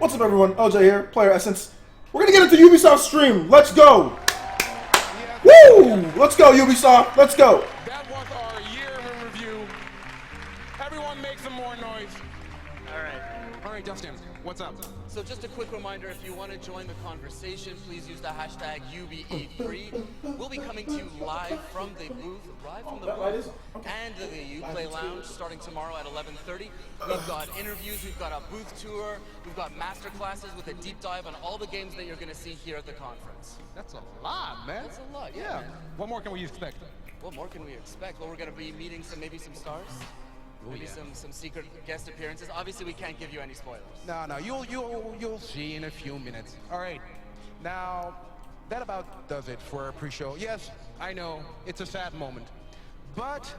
What's up, everyone? OJ here, PlayerEssence. We're gonna get into Ubisoft stream. Let's go! Woo! Let's go, Ubisoft. Let's go. That was our year in review. Everyone make some more noise. All right, Justin, what's up? So just a quick reminder, if you want to join the conversation, please use the hashtag UBE3. We'll be coming to you live from the booth, and the Uplay Lounge starting tomorrow at 11:30. We've got interviews, we've got a booth tour, we've got master classes with a deep dive on all the games that you're going to see here at the conference. That's a lot, man. That's a lot, yeah. Man. What more can we expect? What more can we expect? Well, we're going to be meeting maybe some stars. Maybe some secret guest appearances. Obviously, we can't give you any spoilers. No, you'll see in a few minutes. All right, now that about does it for our pre-show. Yes, I know it's a sad moment, but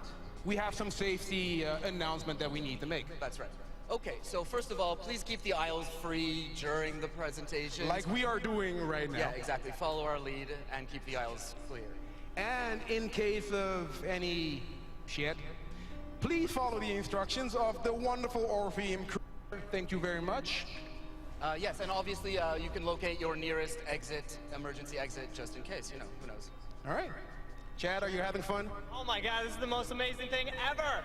we have some safety announcement that we need to make. That's right. Okay, so first of all, please keep the aisles free during the presentation. Like we are doing right now. Yeah, exactly. Follow our lead and keep the aisles clear. And in case of any shit, please follow the instructions of the wonderful Orpheum crew. Thank you very much. Yes, and obviously you can locate your nearest exit, emergency exit, just in case, you know, who knows. All right. Chad, are you having fun? Oh my god, this is the most amazing thing ever!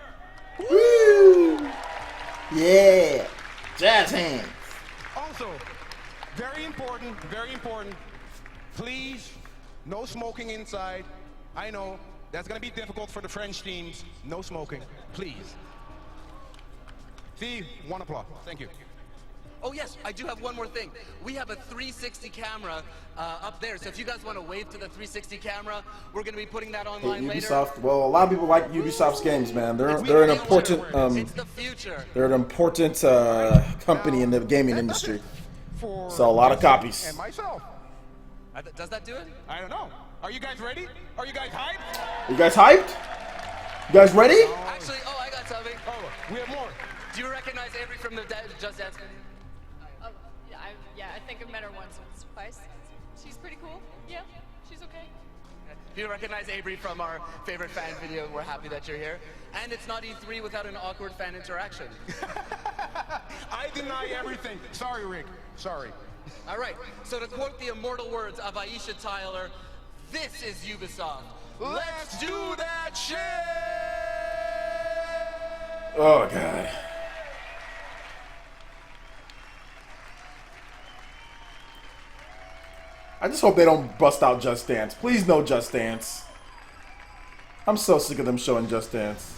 Woo! Yeah! Jazz hands! Also, very important, please, no smoking inside. I know, that's gonna be difficult for the French teams. No smoking, please. See, one applause, thank you. Oh yes, I do have one more thing. We have a 360 camera up there, so if you guys want to wave to the 360 camera, we're going to be putting that online later. Ubisoft. Well, a lot of people like Ubisoft's games, man. They're an important it's the future. They're an important company in the gaming industry. Sell a lot of copies. And myself. Does that do it? I don't know. Are you guys ready? Are you guys hyped? You guys hyped? You guys ready? Actually, I got something. Oh, we have more. Do you recognize Avery from the Just Dance? Yeah, I think I've met her once or twice. She's pretty cool. Yeah, she's okay. If you recognize Avery from our favorite fan video, we're happy that you're here. And it's not E3 without an awkward fan interaction. I deny everything. Sorry, Rick. Sorry. All right, so to quote the immortal words of Aisha Tyler, this is Ubisoft. Let's do that shit! Oh, God. I just hope they don't bust out Just Dance. Please no Just Dance. I'm so sick of them showing Just Dance.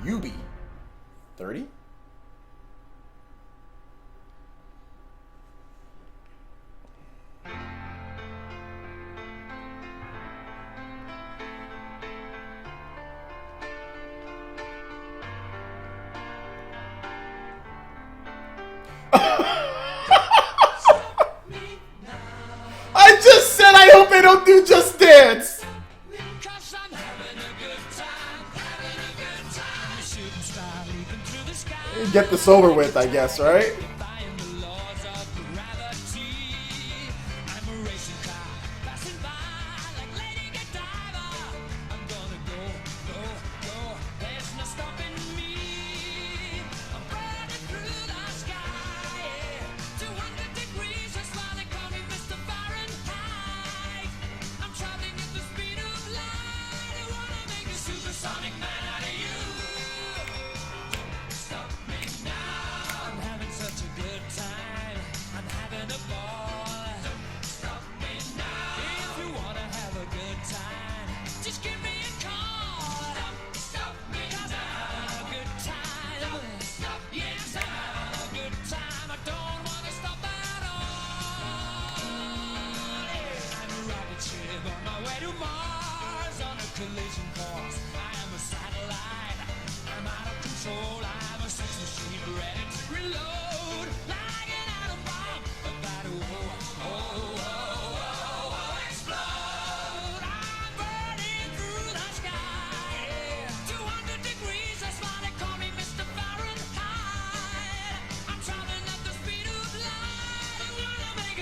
Ubi. 30? I just said I hope they don't do Just Dance. Get this over with, I guess, right?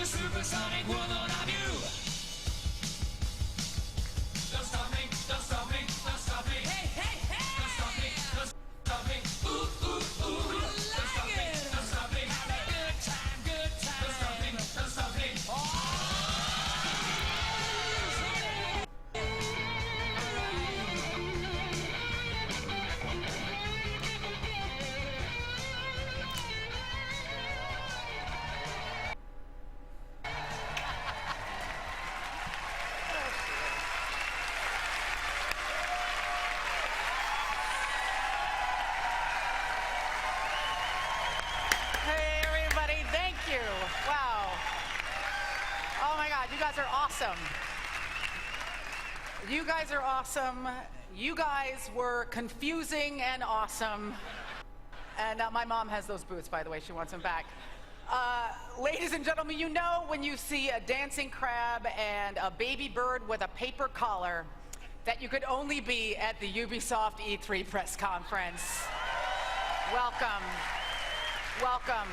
Supersonic woman of you. Don't stop me, don't You guys are awesome. You guys are awesome. You guys were confusing and awesome. And my mom has those boots, by the way. She wants them back. Ladies and gentlemen, you know when you see a dancing crab and a baby bird with a paper collar that you could only be at the Ubisoft E3 press conference. Welcome. Welcome.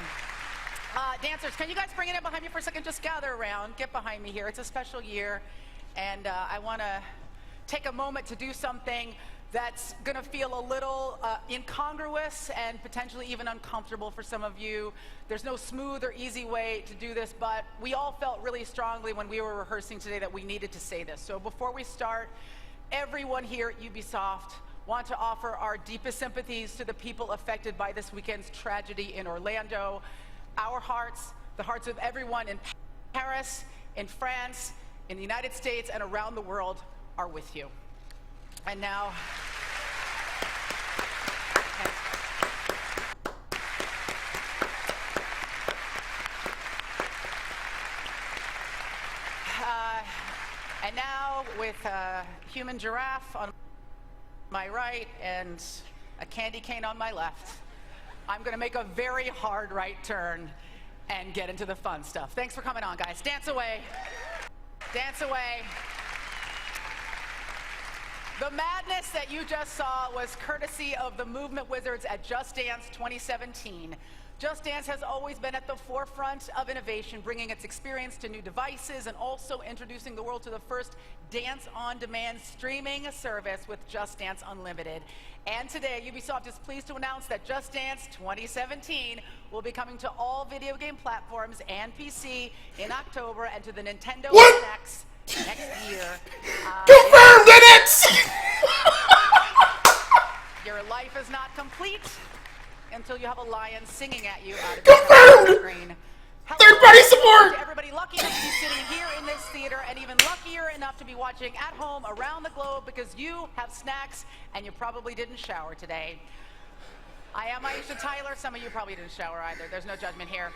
Dancers, can you guys bring it in behind me for a second? Just gather around. Get behind me here. It's a special year. And I want to take a moment to do something that's going to feel a little incongruous and potentially even uncomfortable for some of you. There's no smooth or easy way to do this, but we all felt really strongly when we were rehearsing today that we needed to say this. So before we start, everyone here at Ubisoft want to offer our deepest sympathies to the people affected by this weekend's tragedy in Orlando. Our hearts, the hearts of everyone in Paris, in France, in the United States, and around the world are with you. And now, with a human giraffe on my right and a candy cane on my left, I'm going to make a very hard right turn and get into the fun stuff. Thanks for coming on, guys. Dance away. Dance away. The madness that you just saw was courtesy of the Movement Wizards at Just Dance 2017. Just Dance has always been at the forefront of innovation, bringing its experience to new devices and also introducing the world to the first dance-on-demand streaming service with Just Dance Unlimited. And today, Ubisoft is pleased to announce that Just Dance 2017 will be coming to all video game platforms and PC in October and to the Nintendo NX next year. Confirmed NX! Your life is not complete until you have a lion singing at you out of Confirmed! screen. Third-party support! To everybody lucky enough to be sitting here in this theater and even luckier enough to be watching at home around the globe because you have snacks and you probably didn't shower today. I am Aisha Tyler. Some of you probably didn't shower either. There's no judgment here.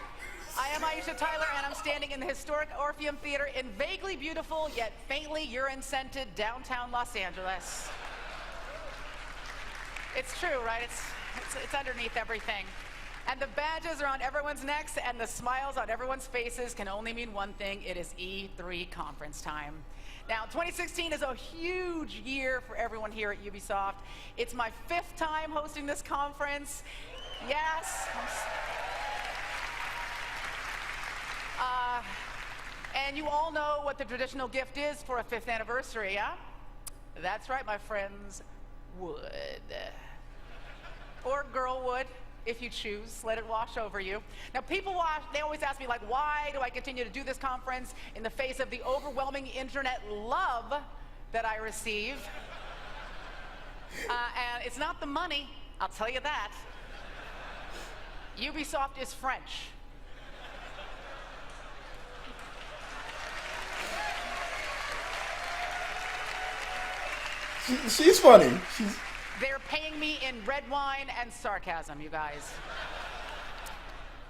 I am Aisha Tyler, and I'm standing in the historic Orpheum Theater in vaguely beautiful yet faintly urine-scented downtown Los Angeles. It's true, right? It's underneath everything. And the badges are on everyone's necks, and the smiles on everyone's faces can only mean one thing. It is E3 conference time. Now, 2016 is a huge year for everyone here at Ubisoft. It's my 5th time hosting this conference. Yes. And you all know what the traditional gift is for a 5th anniversary, yeah? That's right, my friends. Wood. Or girl wood, if you choose. Let it wash over you. Now, they always ask me, like, why do I continue to do this conference in the face of the overwhelming internet love that I receive? And it's not the money, I'll tell you that. Ubisoft is French. She's funny. They're paying me in red wine and sarcasm, you guys.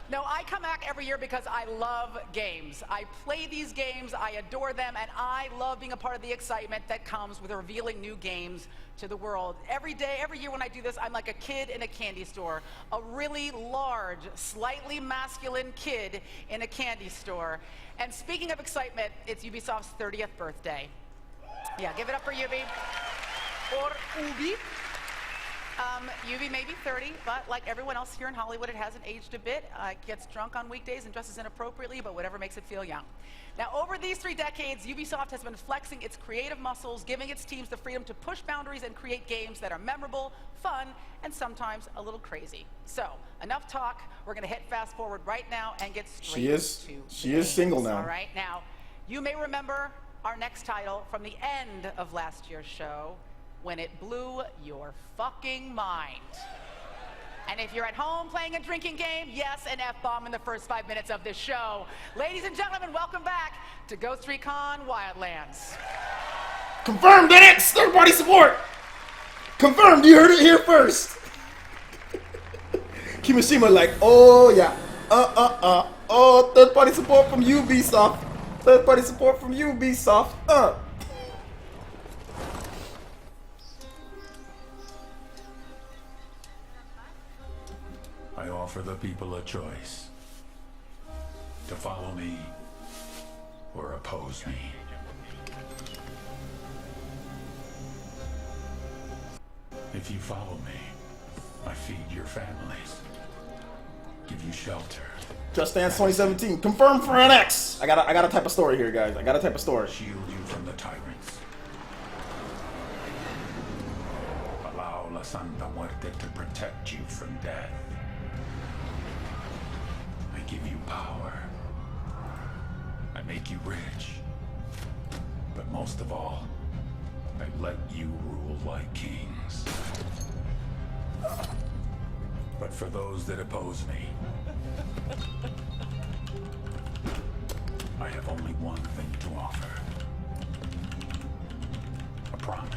No, I come back every year because I love games. I play these games, I adore them, and I love being a part of the excitement that comes with revealing new games to the world. Every day, every year when I do this, I'm like a kid in a candy store. A really large, slightly masculine kid in a candy store. And speaking of excitement, it's Ubisoft's 30th birthday. Yeah, give it up for Ubi. Or Ubi. Ubi may be 30, but like everyone else here in Hollywood, it hasn't aged a bit. It gets drunk on weekdays and dresses inappropriately, but whatever makes it feel young. Now, over these 3 decades, Ubisoft has been flexing its creative muscles, giving its teams the freedom to push boundaries and create games that are memorable, fun, and sometimes a little crazy. So, enough talk. We're going to hit fast forward right now and get straight to She is single now. All right, now, you may remember our next title from the end of last year's show, when it blew your fucking mind. And if you're at home playing a drinking game, yes, an F-bomb in the first 5 minutes of this show. Ladies and gentlemen, welcome back to Ghost Recon Wildlands. Confirmed NX! Third-party support! Confirmed, you heard it here first. Kimishima like, oh yeah, oh, third-party support from Ubisoft. Third-party support from Ubisoft. I offer the people a choice. To follow me or oppose me. If you follow me, I feed your families. Give you shelter. Just Dance 2017. Confirmed for NX. I got a type of story here, guys. I got a type of story. Shield you from the tyrants. Allow La Santa Muerte to protect you from death. I give you power. I make you rich. But most of all, I let you rule like kings. But for those that oppose me, I have only one thing to offer. A promise.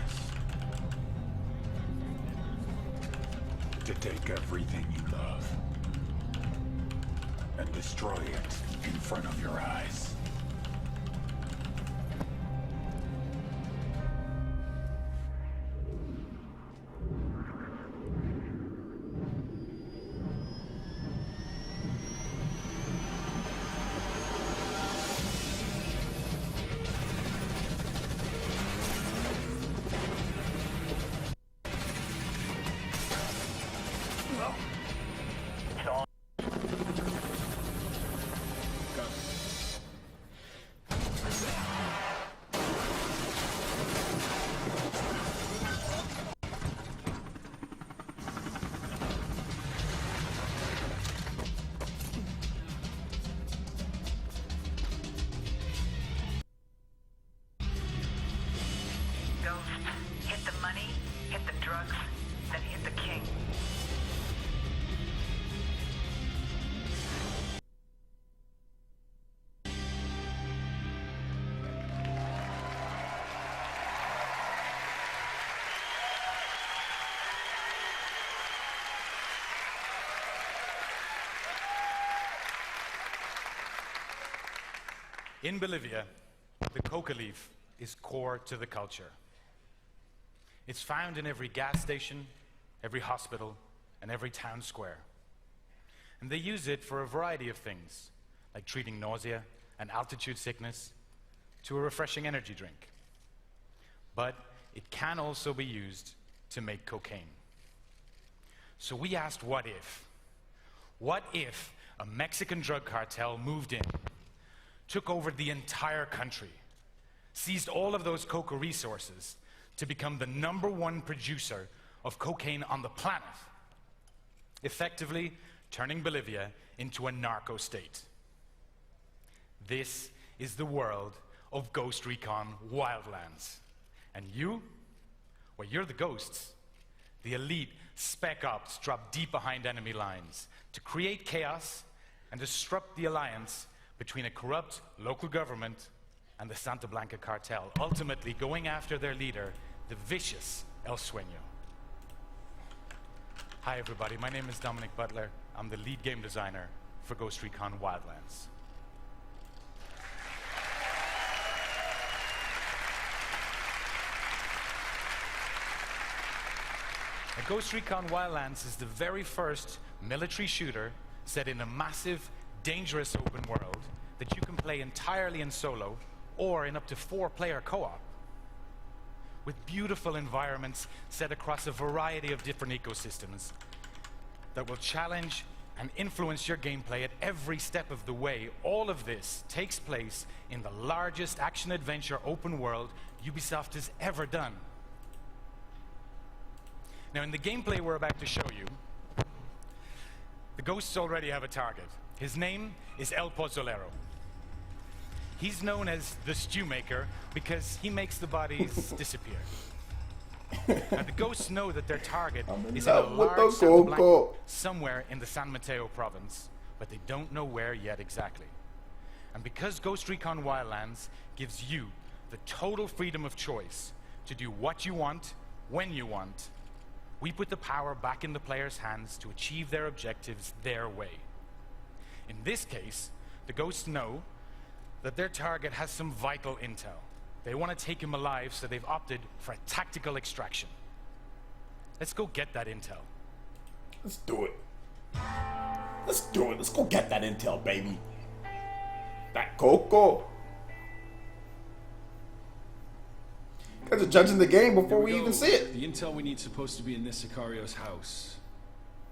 To take everything you love and destroy it in front of your eyes. Hit the money, hit the drugs, then hit the king. In Bolivia, the coca leaf is core to the culture. It's found in every gas station, every hospital, and every town square. And they use it for a variety of things, like treating nausea and altitude sickness, to a refreshing energy drink. But it can also be used to make cocaine. So we asked, what if? What if a Mexican drug cartel moved in, took over the entire country, seized all of those coca resources to become the #1 producer of cocaine on the planet, effectively turning Bolivia into a narco state? This is the world of Ghost Recon Wildlands. And you? Well, you're the ghosts. The elite spec ops drop deep behind enemy lines to create chaos and disrupt the alliance between a corrupt local government and the Santa Blanca cartel, ultimately going after their leader, the vicious El Sueño. Hi everybody, my name is Dominic Butler. I'm the lead game designer for Ghost Recon Wildlands. Ghost Recon Wildlands is the very first military shooter set in a massive, dangerous open world that you can play entirely in solo or in up to 4-player co-op, with beautiful environments set across a variety of different ecosystems that will challenge and influence your gameplay at every step of the way. All of this takes place in the largest action-adventure open world Ubisoft has ever done. Now, in the gameplay we're about to show you, the ghosts already have a target. His name is El Pozolero. He's known as the Stew Maker because he makes the bodies disappear. Now, the ghosts know that their target is in a large Santa Blanca, somewhere in the San Mateo province, but they don't know where yet exactly. And because Ghost Recon Wildlands gives you the total freedom of choice to do what you want, when you want, we put the power back in the players' hands to achieve their objectives their way. In this case, the ghosts know that their target has some vital intel. They want to take him alive, so they've opted for a tactical extraction. Let's go get that intel. Let's do it. Let's do it. Let's go get that intel, baby. That Coco. You guys are judging the game before we even see it. The intel we need supposed to be in this Sicario's house.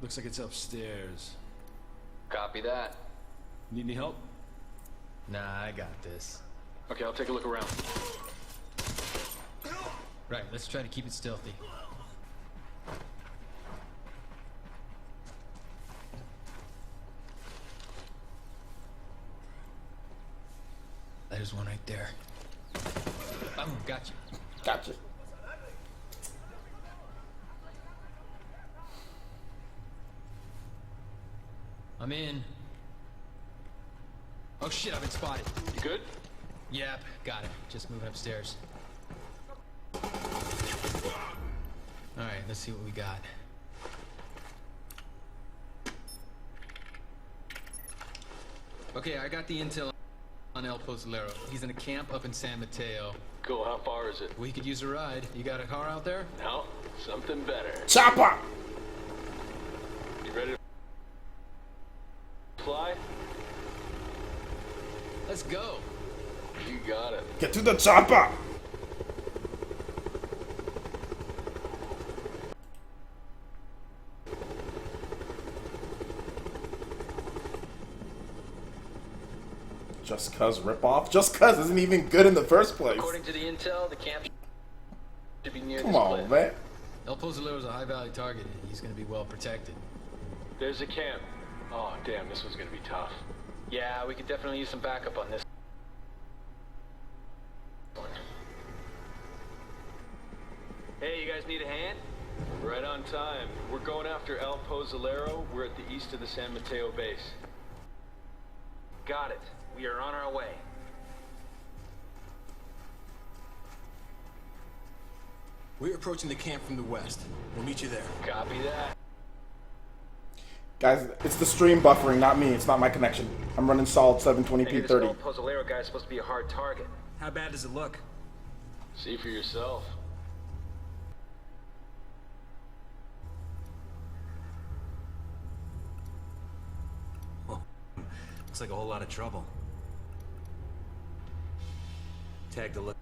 Looks like it's upstairs. Copy that. Need any help? Nah, I got this. Okay, I'll take a look around. Right, let's try to keep it stealthy. There's one right there. Oh, got you. Gotcha. I'm in. Oh shit, I've been spotted. You good? Yep, got it. Just moving upstairs. Alright, let's see what we got. Okay, I got the intel on El Pozolero. He's in a camp up in San Mateo. Cool, how far is it? We could use a ride. You got a car out there? No, something better. Chopper! You ready to fly? Let's go. You got it. Get to the chopper! Just Cuz ripoff? Just Cuz isn't even good in the first place. According to the intel, the camp should be near Come this on, cliff. man. El Pozolero's a high-value target. He's gonna be well protected. There's a camp. Oh, damn, this one's gonna be tough. Yeah, we could definitely use some backup on this one. Hey, you guys need a hand? Right on time. We're going after El Pozolero. We're at the east of the San Mateo base. Got it. We are on our way. We're approaching the camp from the west. We'll meet you there. Copy that. Guys, it's the stream buffering, not me. It's not my connection. I'm running solid 720p 30. This Pozolero guy's supposed to be a hard target. How bad does it look? See for yourself. Well, looks like a whole lot of trouble. Tag the lookout.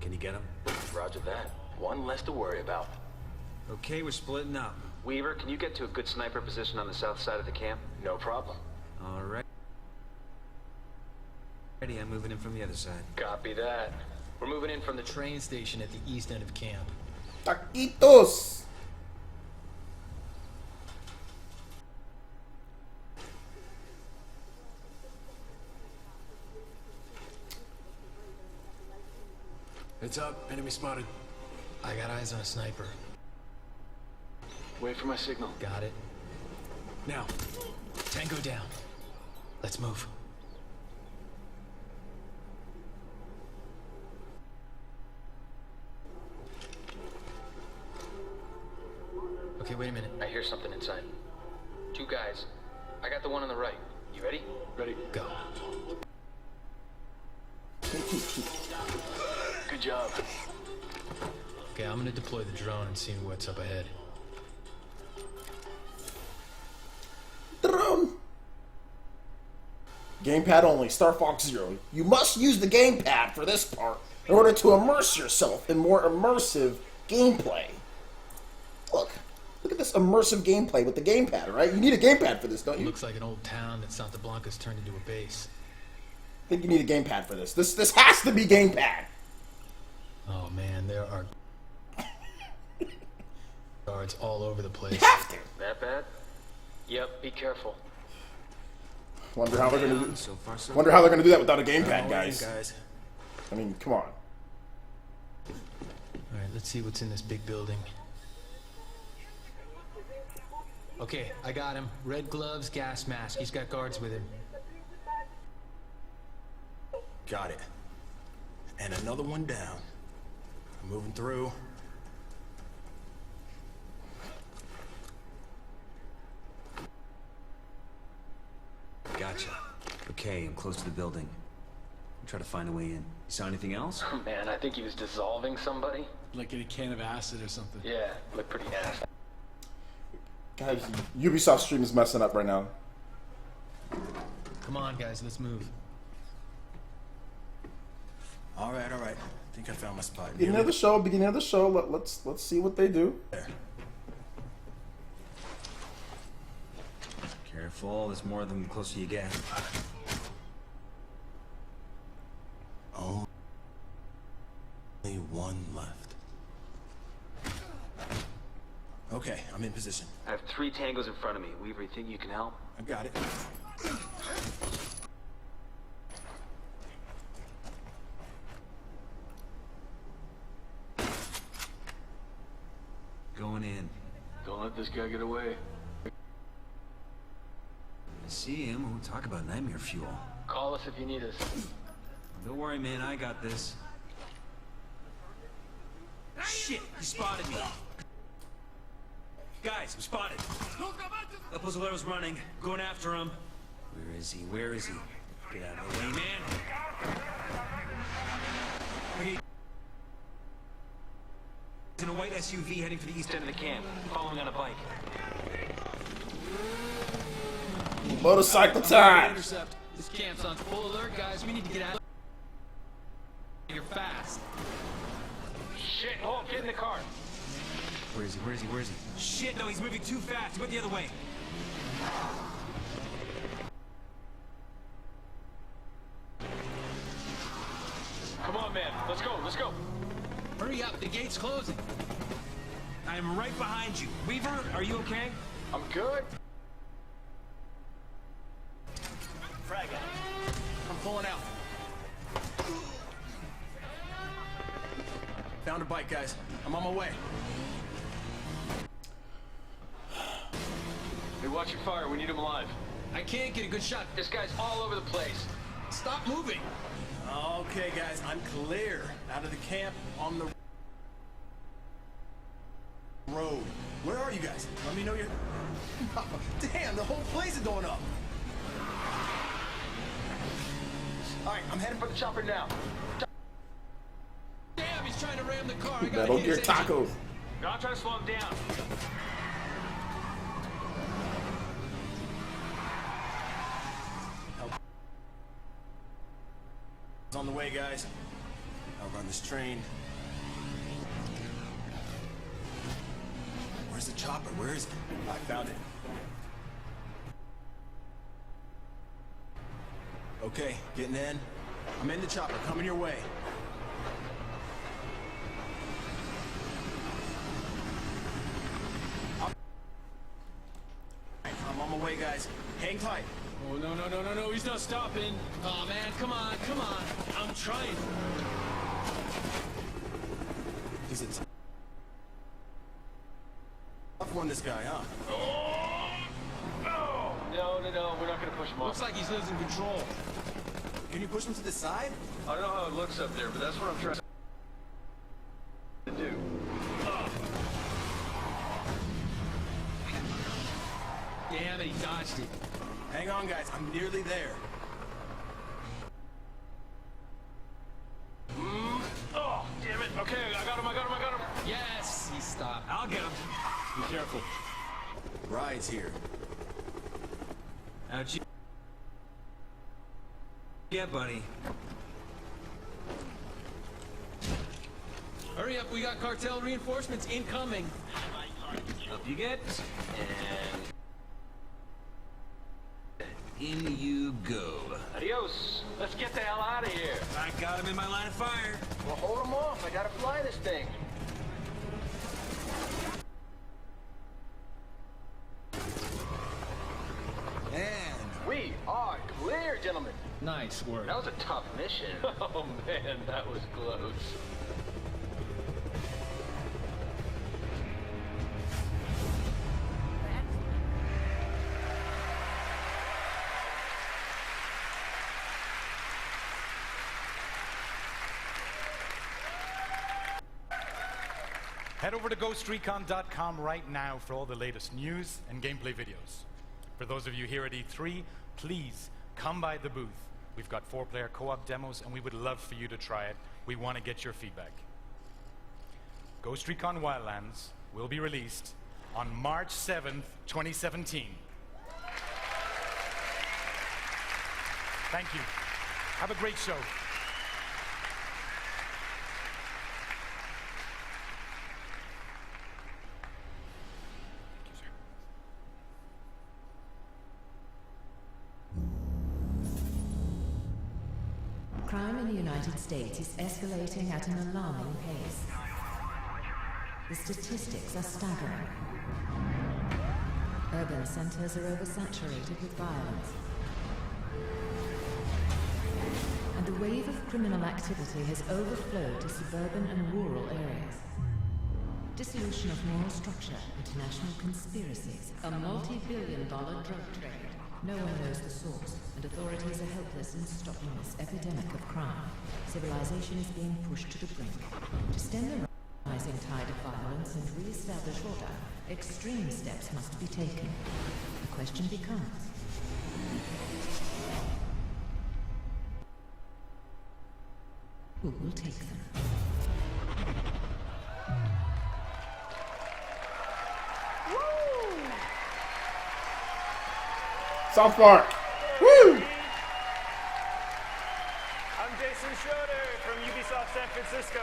Can you get him? Roger that. One less to worry about. Okay, we're splitting up. Weaver, can you get to a good sniper position on the south side of the camp? No problem. All right. Ready, I'm moving in from the other side. Copy that. We're moving in from the train station at the east end of camp. Taquitos! Heads up, enemy spotted. I got eyes on a sniper. Wait for my signal. Got it. Now. Tango down. Let's move. Okay, wait a minute. I hear something inside. Two guys. I got the one on the right. You ready? Ready. Go. Good job. Okay, I'm gonna deploy the drone and see what's up ahead. Drone! Gamepad only, Star Fox Zero. You must use the gamepad for this part in order to immerse yourself in more immersive gameplay. Look at this immersive gameplay with the gamepad, right? You need a gamepad for this, don't you? Looks like an old town that Santa Blanca's turned into a base. I think you need a gamepad for this. This has to be gamepad. Oh man, there are guards all over the place. You have to. That bad? Yep, be careful. Wonder how they're gonna do. So far, so Wonder how they're gonna do that without a gamepad, good. guys. I mean, come on. All right, let's see what's in this big building. Okay, I got him. Red gloves, gas mask. He's got guards with him. Got it. And another one down. Moving through. Gotcha. Okay, I'm close to the building. I'll try to find a way in. You saw anything else? Oh, man, I think he was dissolving somebody. Like in a can of acid or something. Yeah, looked pretty nasty. Guys, Ubisoft stream is messing up right now. Come on, guys, let's move. All right. I think I found my spot. Beginning of the show. Let's see what they do. There. Careful, there's more of them the closer you get. Only one left. Okay, I'm in position. I have 3 tangos in front of me. Weaver, you think you can help? I got it. Going in. Don't let this guy get away. I see him. We'll talk about nightmare fuel. Call us if you need us. Don't worry, man. I got this. Shit! He spotted me. Guys, I'm spotted. El Pozolero's running. Going after him. Where is he? Where is he? Get out of the way, man. Okay. He's in a white SUV heading for the east end of the camp. Following on a bike. Motorcycle time! Intercept. This camp's on full alert, guys. We need to get out. You're fast. Shit, hold, get in the car. Where is he? Where is he? Where is he? Shit, no, he's moving too fast. He went the other way. Come on, man. Let's go. Hurry up, the gate's closing. I'm right behind you. Weaver, are you okay? I'm good. Frag out. I'm pulling out. Found a bike, guys. I'm on my way. Hey, watch your fire. We need him alive. I can't get a good shot. This guy's all over the place. Stop moving. Okay, guys, I'm clear. Out of the camp, on the road. Where are you guys? Let me know you're... Damn, the whole place is going up. All right, I'm heading for the chopper now. Damn, he's trying to ram the car. I gotta Metal hit Gear his engine. Tacos. I'll try to slow him down. It's on the way, guys. I'll run this train. Where's the chopper? Where is it? I found it. Okay, getting in. I'm in the chopper, coming your way. I'm on my way, guys. Hang tight. Oh, no, he's not stopping. Oh, man, come on. I'm trying. He's a tough one, this guy, huh? No, we're not gonna push him off. Looks like he's losing control. Can you push him to the side? I don't know how it looks up there, but that's what I'm trying to do. Damn it, he dodged it. Hang on, guys. I'm nearly there. Oh, damn it. Okay, I got him. Yes, he stopped. I'll get him. Be careful. Ride's here. Out you. Yeah, buddy. Hurry up, we got cartel reinforcements incoming. Up you get. And in you go. Adios. Let's get the hell out of here. I got him in my line of fire. Well, hold him off. I gotta fly this thing. And We are clear, gentlemen. Nice work. That was a tough mission. Oh man, that was close. Head over to GhostRecon.com right now for all the latest news and gameplay videos. For those of you here at E3, please come by the booth. We've got 4-player co-op demos, and we would love for you to try it. We want to get your feedback. Ghost Recon Wildlands will be released on March 7th, 2017. Thank you. Have a great show. Crime in the United States is escalating at an alarming pace. The statistics are staggering. Urban centers are oversaturated with violence. And the wave of criminal activity has overflowed to suburban and rural areas. Dissolution of moral structure, international conspiracies, a multi-billion-dollar drug trade. No one knows the source, and authorities are helpless in stopping this epidemic of crime. Civilization is being pushed to the brink. To stem the rising tide of violence and re-establish order, extreme steps must be taken. The question becomes, who will take them? South Park. Woo! I'm Jason Schroeder from Ubisoft San Francisco.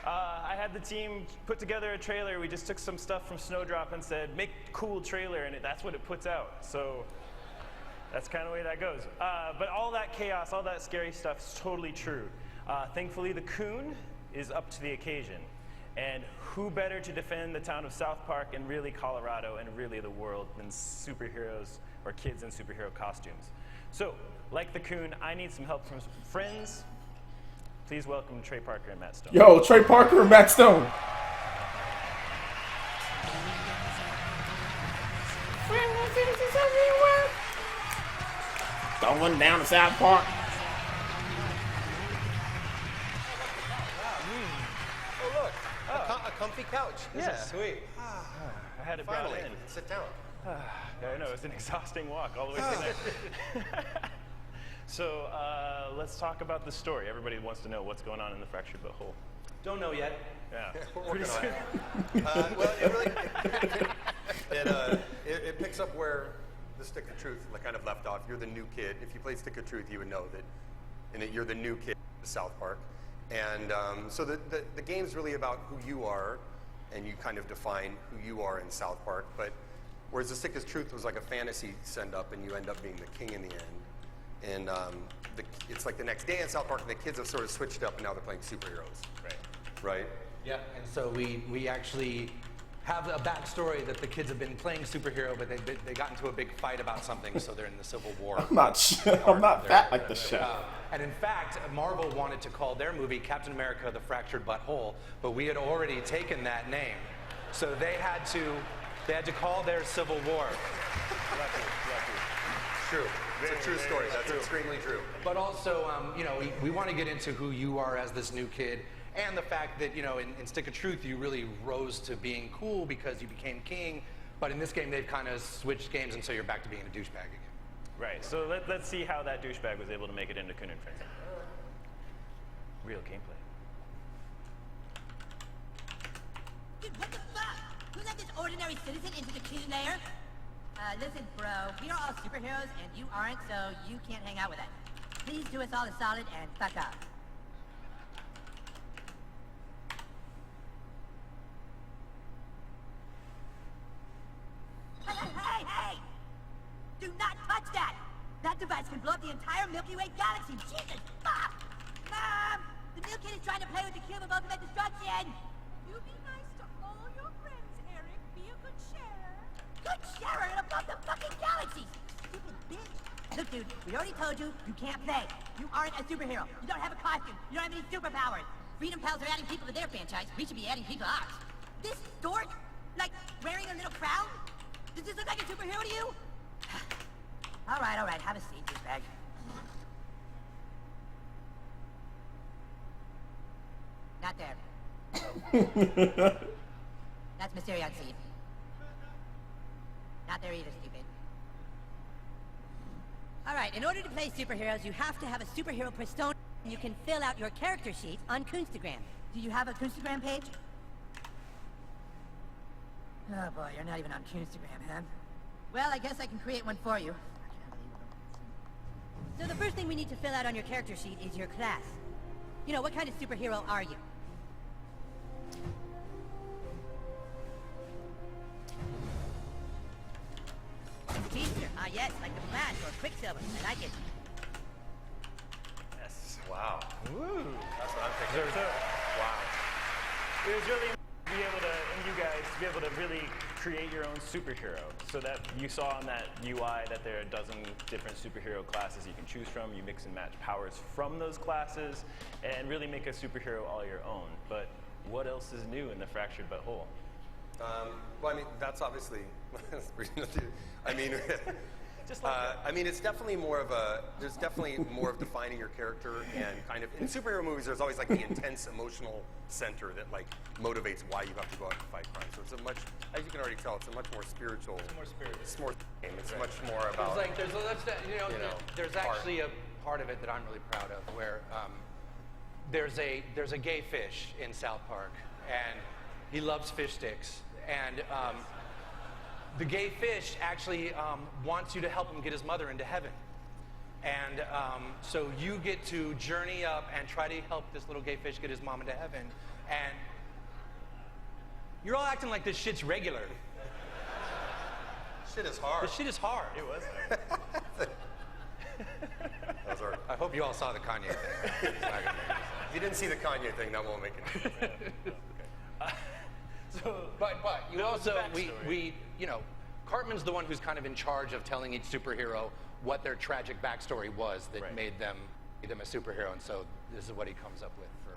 I had the team put together a trailer. We just took some stuff from Snowdrop and said, make a cool trailer, and that's what it puts out. So that's kind of the way that goes. But all that chaos, all that scary stuff is totally true. Thankfully, the Coon is up to the occasion. And who better to defend the town of South Park and really Colorado and really the world than superheroes or kids in superhero costumes. So, like the Coon, I need some help from some friends. Please welcome Trey Parker and Matt Stone. Yo, Trey Parker and Matt Stone. Going down to South Park. Oh, look. A comfy couch. This is sweet. I had it brought Finally, in. sit down. Yeah, I know, it's an exhausting walk all the way through there. So, let's talk about the story. Everybody wants to know what's going on in the fractured butthole. Don't know yet. Yeah. We're working on it. Well, it really it picks up where the Stick of Truth kind of left off. You're the new kid. If you played Stick of Truth, you would know that you're the new kid at South Park. And so the game's really about who you are, and you kind of define who you are in South Park. But whereas the Stick of Truth was like a fantasy send-up, and you end up being the king in the end. And it's like the next day in South Park, and the kids have sort of switched up, and now they're playing superheroes. Right? Yeah, and so we actually have a backstory that the kids have been playing superhero, but they got into a big fight about something, so they're in the Civil War. I'm not fat like the show. And in fact, Marvel wanted to call their movie Captain America: The Fractured Butthole, but we had already taken that name, so they had to call their Civil War. True. It's a true story. That's extremely true. But also, we want to get into who you are as this new kid, and the fact that, in Stick of Truth, you really rose to being cool because you became king. But in this game, they've kind of switched games, and so you're back to being a douchebag again. Right. So let's see how that douchebag was able to make it into Coon and Friends. Real gameplay. Dude, what the fuck? Who let this ordinary citizen into the Coon lair? Listen, bro, we are all superheroes, and you aren't, so you can't hang out with us. Please do us all a solid and fuck off. Hey! Do not touch that! That device can blow up the entire Milky Way galaxy! Jesus fuck! Mom! The new kid is trying to play with the cube of ultimate destruction! You be nice to all your friends, Eric. Be a good sharer. Good sharer and above the fucking galaxy! Stupid bitch! Look, dude, we already told you, you can't play. You aren't a superhero. You don't have a costume. You don't have any superpowers. Freedom Pals are adding people to their franchise. We should be adding people to ours. This dork, like, wearing a little crown? Does this look like a superhero to you? All right, have a seat, douchebag. Not there. That's Mysterion's seat. Not there either, stupid. All right, right, in order to play superheroes, you have to have a superhero persona. You can fill out your character sheet on Kunstagram. Do you have a Kunstagram page? Oh boy, you're not even on Kunstagram, huh? Well, I guess I can create one for you. So the first thing we need to fill out on your character sheet is your class. You know, what kind of superhero are you? Speedster. Ah, yes, like the Flash or Quicksilver. I like it. Yes. Wow. Woo. That's what I'm thinking. So, Wow. it was really to be able to, and you guys, to be able to really create your own superhero. So that you saw on that UI that there are a dozen different superhero classes you can choose from. You mix and match powers from those classes and really make a superhero all your own. But what else is new in the Fractured But Whole? Well, I mean, that's obviously. I mean, I mean, it's definitely more of a. There's definitely more of defining your character and kind of in superhero movies. There's always like the intense emotional center that like motivates why you have to go out and fight crime. So it's a much, as you can already tell, it's a much more spiritual. It's more spiritual. It's more game. It's much more about. It's like there's actually a part of it that I'm really proud of where there's a gay fish in South Park and he loves fish sticks and. The gay fish actually wants you to help him get his mother into heaven. And so you get to journey up and try to help this little gay fish get his mom into heaven. And you're all acting like this shit's regular. Shit is hard. This shit is hard. It was. I hope you all saw the Kanye thing. If you didn't see the Kanye thing, that won't make it. But you also we you know, Cartman's the one who's kind of in charge of telling each superhero what their tragic backstory was that made them a superhero, and so this is what he comes up with for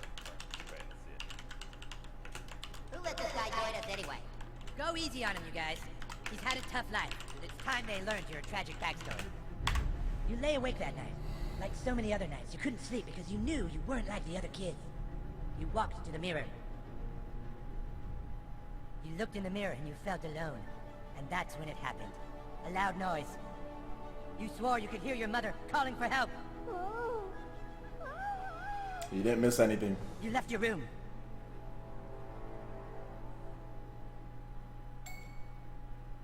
Right, let's see it. Who let this guy join us anyway? Go easy on him, you guys. He's had a tough life, but it's time they learned your tragic backstory. You lay awake that night, like so many other nights. You couldn't sleep because you knew you weren't like the other kids. You walked to the mirror. You looked in the mirror and you felt alone. And that's when it happened. A loud noise. You swore you could hear your mother calling for help. You didn't miss anything. You left your room.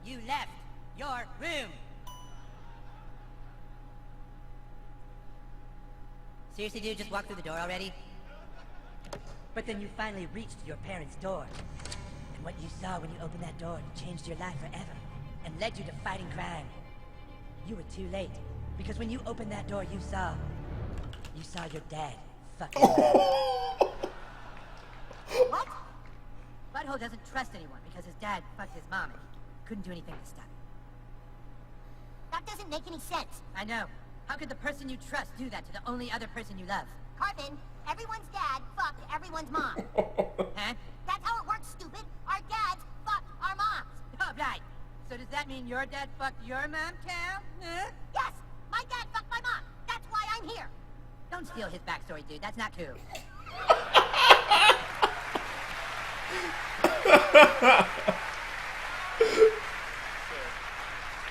You left your room. Seriously, dude, just walk through the door already? But then you finally reached your parents' door. And what you saw when you opened that door changed your life forever and led you to fighting crime. You were too late, because when you opened that door, you saw your dad fucking. What? Butthole doesn't trust anyone because his dad fucked his mom and he couldn't do anything to stop it. That doesn't make any sense. I know. How could the person you trust do that to the only other person you love? Carvin, everyone's dad fucked everyone's mom. Huh? That's how it works, stupid. Our dads fucked our moms. Oh, right. So does that mean your dad fucked your mom, Cal? Huh? Yes! My dad fucked my mom. That's why I'm here. Don't steal his backstory, dude. That's not cool.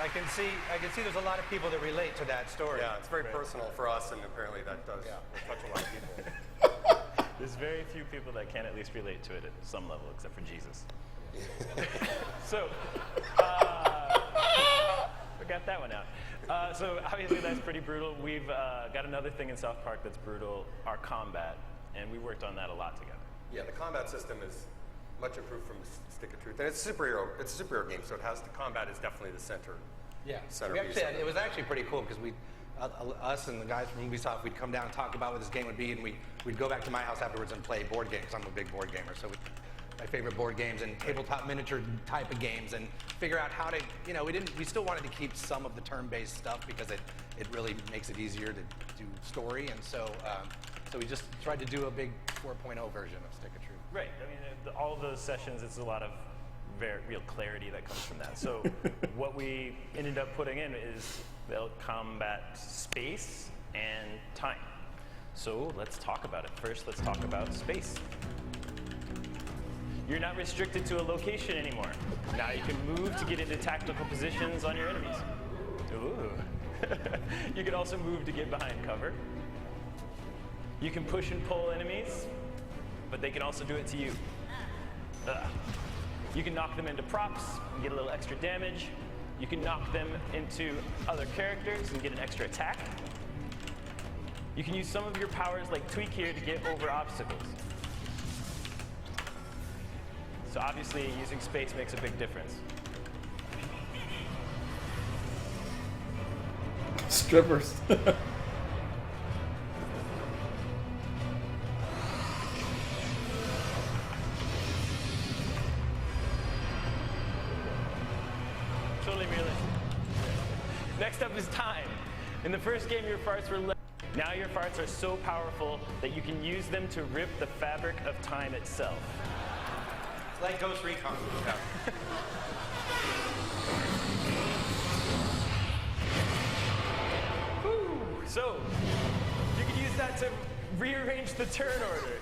I can see there's a lot of people that relate to that story. Yeah, it's very personal for us, and apparently that does touch a lot of people. There's very few people that can at least relate to it at some level, except for Jesus. So, we got that one out. So obviously that's pretty brutal. We've got another thing in South Park that's brutal, our combat, and we worked on that a lot together. Yeah, the combat system is much improved from Stick of Truth, and it's a superhero game, so it has the combat is definitely the center. Yeah, centerpiece. it was actually pretty cool because us and the guys from Ubisoft, we'd come down and talk about what this game would be, and we'd go back to my house afterwards and play board games. I'm a big board gamer, so my favorite board games and tabletop miniature type of games, and figure out how to, we still wanted to keep some of the turn-based stuff because it really makes it easier to do story, and so we just tried to do a big 4.0 version of Stick of Truth. Right. I mean, all of those sessions, it's a lot of very real clarity that comes from that. So what we ended up putting in is they'll combat space and time. So let's talk about it. First, let's talk about space. You're not restricted to a location anymore. Now you can move to get into tactical positions on your enemies. Ooh. You can also move to get behind cover. You can push and pull enemies, but they can also do it to you. You can knock them into props and get a little extra damage. You can knock them into other characters and get an extra attack. You can use some of your powers like Tweak here to get over obstacles. So obviously using space makes a big difference. Strippers. Totally realistic. Next up is time. In the first game, your farts were left. Now your farts are so powerful that you can use them to rip the fabric of time itself. Like Ghost Recon. Yeah. So, you can use that to rearrange the turn order.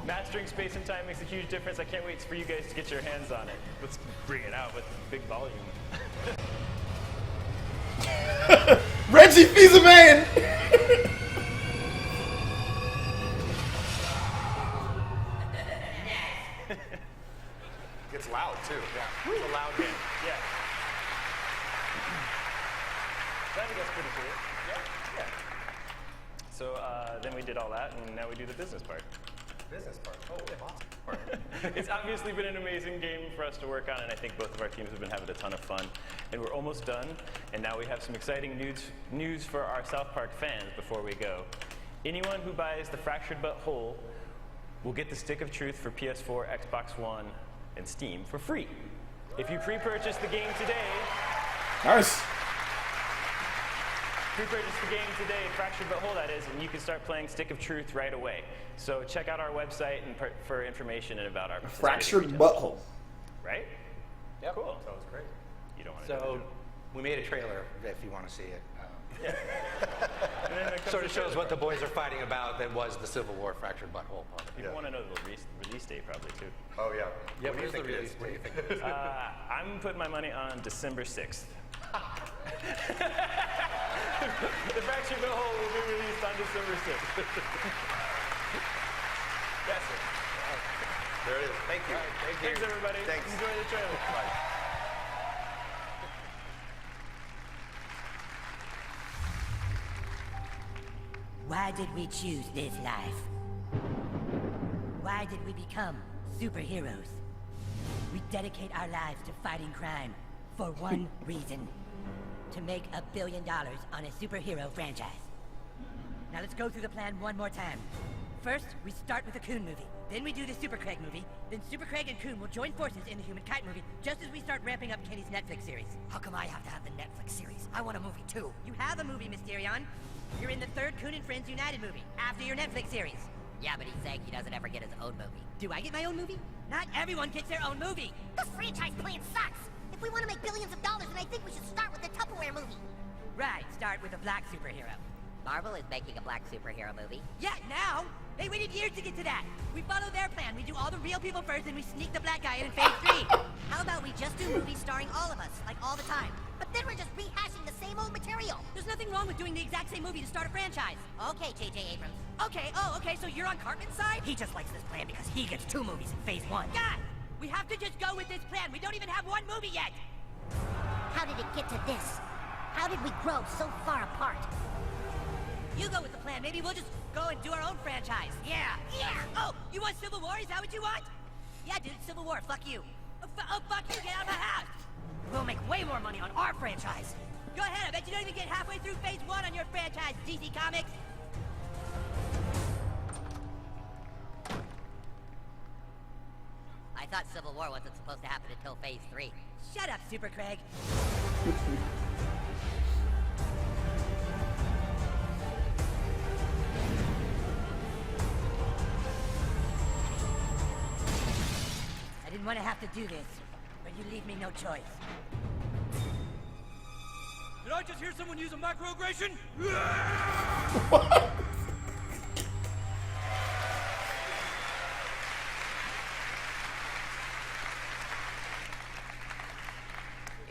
Mastering space and time makes a huge difference. I can't wait for you guys to get your hands on it. Let's bring it out with big volume. Reggie Fils-Aimé! Gets loud too. Yeah. It's a loud game. Yeah. I think that's pretty cool. Yeah. So then we did all that, and now we do the business part. Business part. Oh, awesome. It's obviously been an amazing game for us to work on, and I think both of our teams have been having a ton of fun. And we're almost done, and now we have some exciting news for our South Park fans before we go. Anyone who buys the Fractured But Whole will get the Stick of Truth for PS4, Xbox One, and Steam for free. If you pre-purchase the game today... Nice. Pre-purchase the game today, Fractured But Whole that is, and you can start playing Stick of Truth right away. So check out our website and for information and about our Fractured Butthole. Right? Yep. Cool. That was great. You don't want to So we made a trailer if you want to see it. it Sort of shows what the boys are fighting about that was the Civil War Fractured Butthole part. People want to know the release date probably too. Oh yeah. Yeah, What do you where's the think it release is? What do you date? think it is? I'm putting my money on December 6th. The Fractured But Whole will be released on December 6th. That's it. There it is. Thank you. Thanks everybody. Thanks. Enjoy the trailer. Bye. Why did we choose this life? Why did we become superheroes? We dedicate our lives to fighting crime for one reason. To make $1 billion on a superhero franchise. Now let's go through the plan one more time. First, we start with the Coon movie. Then we do the Super Craig movie. Then Super Craig and Coon will join forces in the Human Kite movie, just as we start ramping up Kenny's Netflix series. How come I have to have the Netflix series? I want a movie too. You have a movie, Mysterion. You're in the third Coon and Friends United movie, after your Netflix series. Yeah, but he's saying he doesn't ever get his own movie. Do I get my own movie? Not everyone gets their own movie. This franchise plan sucks. If we want to make billions of dollars, then I think we should start with the Tupperware movie. Right, start with a black superhero. Marvel is making a black superhero movie. Yeah, now? They waited years to get to that. We follow their plan. We do all the real people first, and we sneak the black guy in phase 3. How about we just do movies starring all of us, like all the time? But then we're just rehashing the same old material. There's nothing wrong with doing the exact same movie to start a franchise. Okay, J.J. Abrams. Okay, so you're on Cartman's side? He just likes this plan because he gets 2 movies in phase 1. God! We have to just go with this plan. We don't even have 1 movie yet. How did it get to this? How did we grow so far apart? You go with the plan. Maybe we'll just go and do our own franchise. Yeah. Oh, you want Civil War? Is that what you want? Yeah, dude, Civil War. Fuck you. Oh, fuck you. Get out of my house. We'll make way more money on our franchise. Go ahead. I bet you don't even get halfway through phase 1 on your franchise, DC Comics. I thought Civil War wasn't supposed to happen until phase 3. Shut up, Super Craig. I didn't want to have to do this, but you leave me no choice. Did I just hear someone use a microaggression?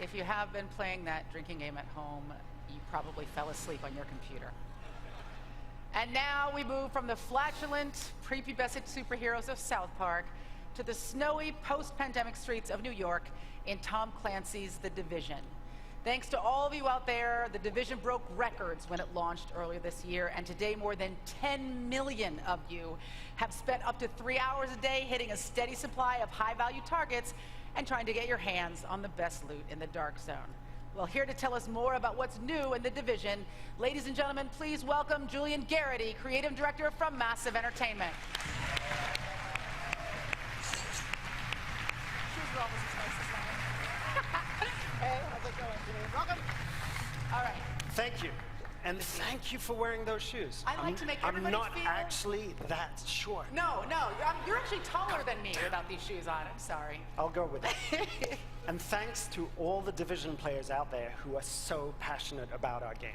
If you have been playing that drinking game at home, you probably fell asleep on your computer. And now we move from the flatulent, prepubescent superheroes of South Park to the snowy post-pandemic streets of New York in Tom Clancy's The Division. Thanks to all of you out there, The Division broke records when it launched earlier this year, and today more than 10 million of you have spent up to 3 hours a day hitting a steady supply of high-value targets and trying to get your hands on the best loot in the Dark Zone. Well, here to tell us more about what's new in The Division, ladies and gentlemen, please welcome Julian Garrity, Creative Director from Massive Entertainment. Hey, how's it going, Julian? Welcome. All right. Thank you. And thank you for wearing those shoes. I like to make everybody I'm not feel... actually that short. No, you're actually taller than me without these shoes on. I'm sorry. I'll go with it. And thanks to all the Division players out there who are so passionate about our game.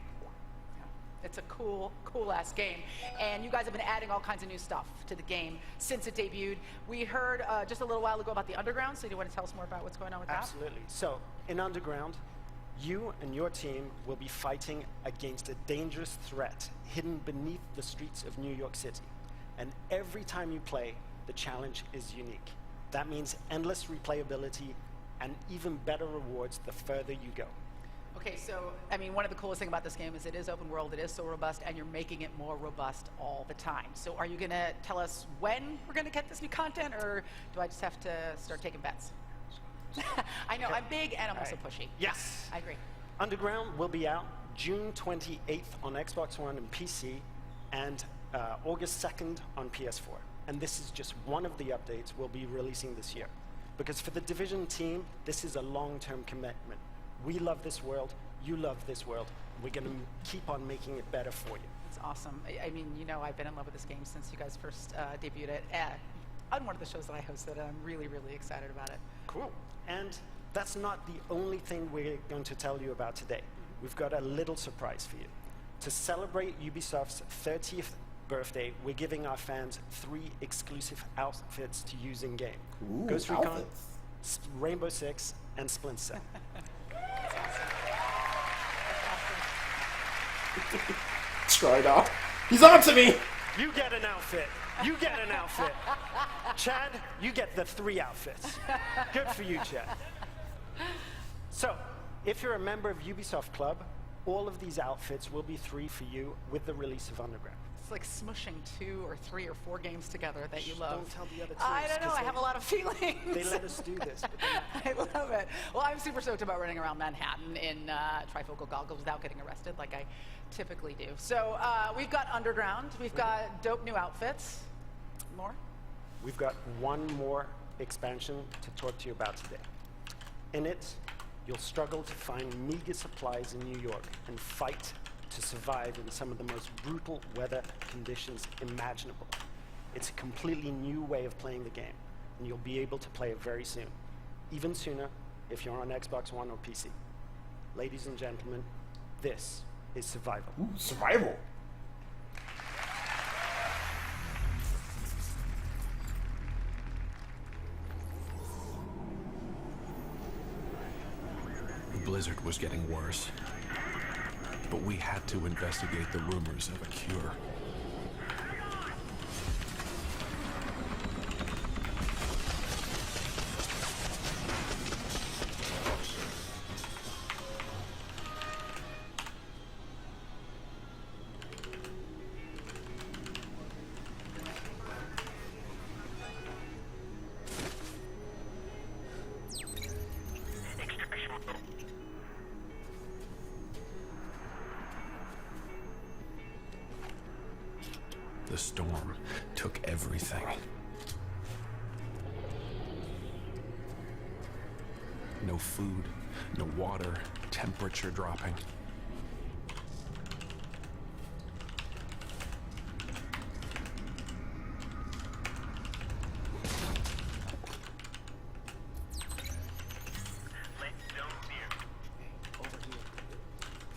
It's a cool-ass game. And you guys have been adding all kinds of new stuff to the game since it debuted. We heard just a little while ago about the Underground, so do you want to tell us more about what's going on with that? Absolutely. So, in Underground, you and your team will be fighting against a dangerous threat hidden beneath the streets of New York City. And every time you play, the challenge is unique. That means endless replayability and even better rewards the further you go. Okay, so, I mean, one of the coolest things about this game is it is open world, it is so robust, and you're making it more robust all the time. So are you going to tell us when we're going to get this new content, or do I just have to start taking bets? I know, I'm big and I'm also pushy. Yes. I agree. Underground will be out June 28th on Xbox One and PC, and August 2nd on PS4. And this is just one of the updates we'll be releasing this year. Because for the Division team, this is a long-term commitment. We love this world, you love this world. We're going to keep on making it better for you. It's awesome. I mean, you know, I've been in love with this game since you guys first debuted it on one of the shows that I hosted, and I'm really, really excited about it. Cool. And that's not the only thing we're going to tell you about today. We've got a little surprise for you. To celebrate Ubisoft's 30th birthday, we're giving our fans 3 exclusive outfits to use in-game. Ghost Recon, Rainbow Six, and Splinter Cell. Tried off. He's on to me! You get an outfit. You get an outfit. Chad, you get the 3 outfits. Good for you, Chad. So, if you're a member of Ubisoft Club, all of these outfits will be free for you with the release of Underground. It's like smushing 2 or 3 or 4 games together that you love. Don't tell the other teams. I don't know, I have a lot of feelings. They let us do this. But I love it. Well, I'm super stoked about running around Manhattan in trifocal goggles without getting arrested like I typically do. So we've got Underground, we've got dope new outfits. More? We've got one more expansion to talk to you about today. In it, you'll struggle to find meager supplies in New York and fight to survive in some of the most brutal weather conditions imaginable. It's a completely new way of playing the game, and you'll be able to play it very soon. Even sooner if you're on Xbox One or PC. Ladies and gentlemen, this is Survival. Ooh, Survival. The blizzard was getting worse, but we had to investigate the rumors of a cure. The storm took everything. No food, no water, temperature dropping.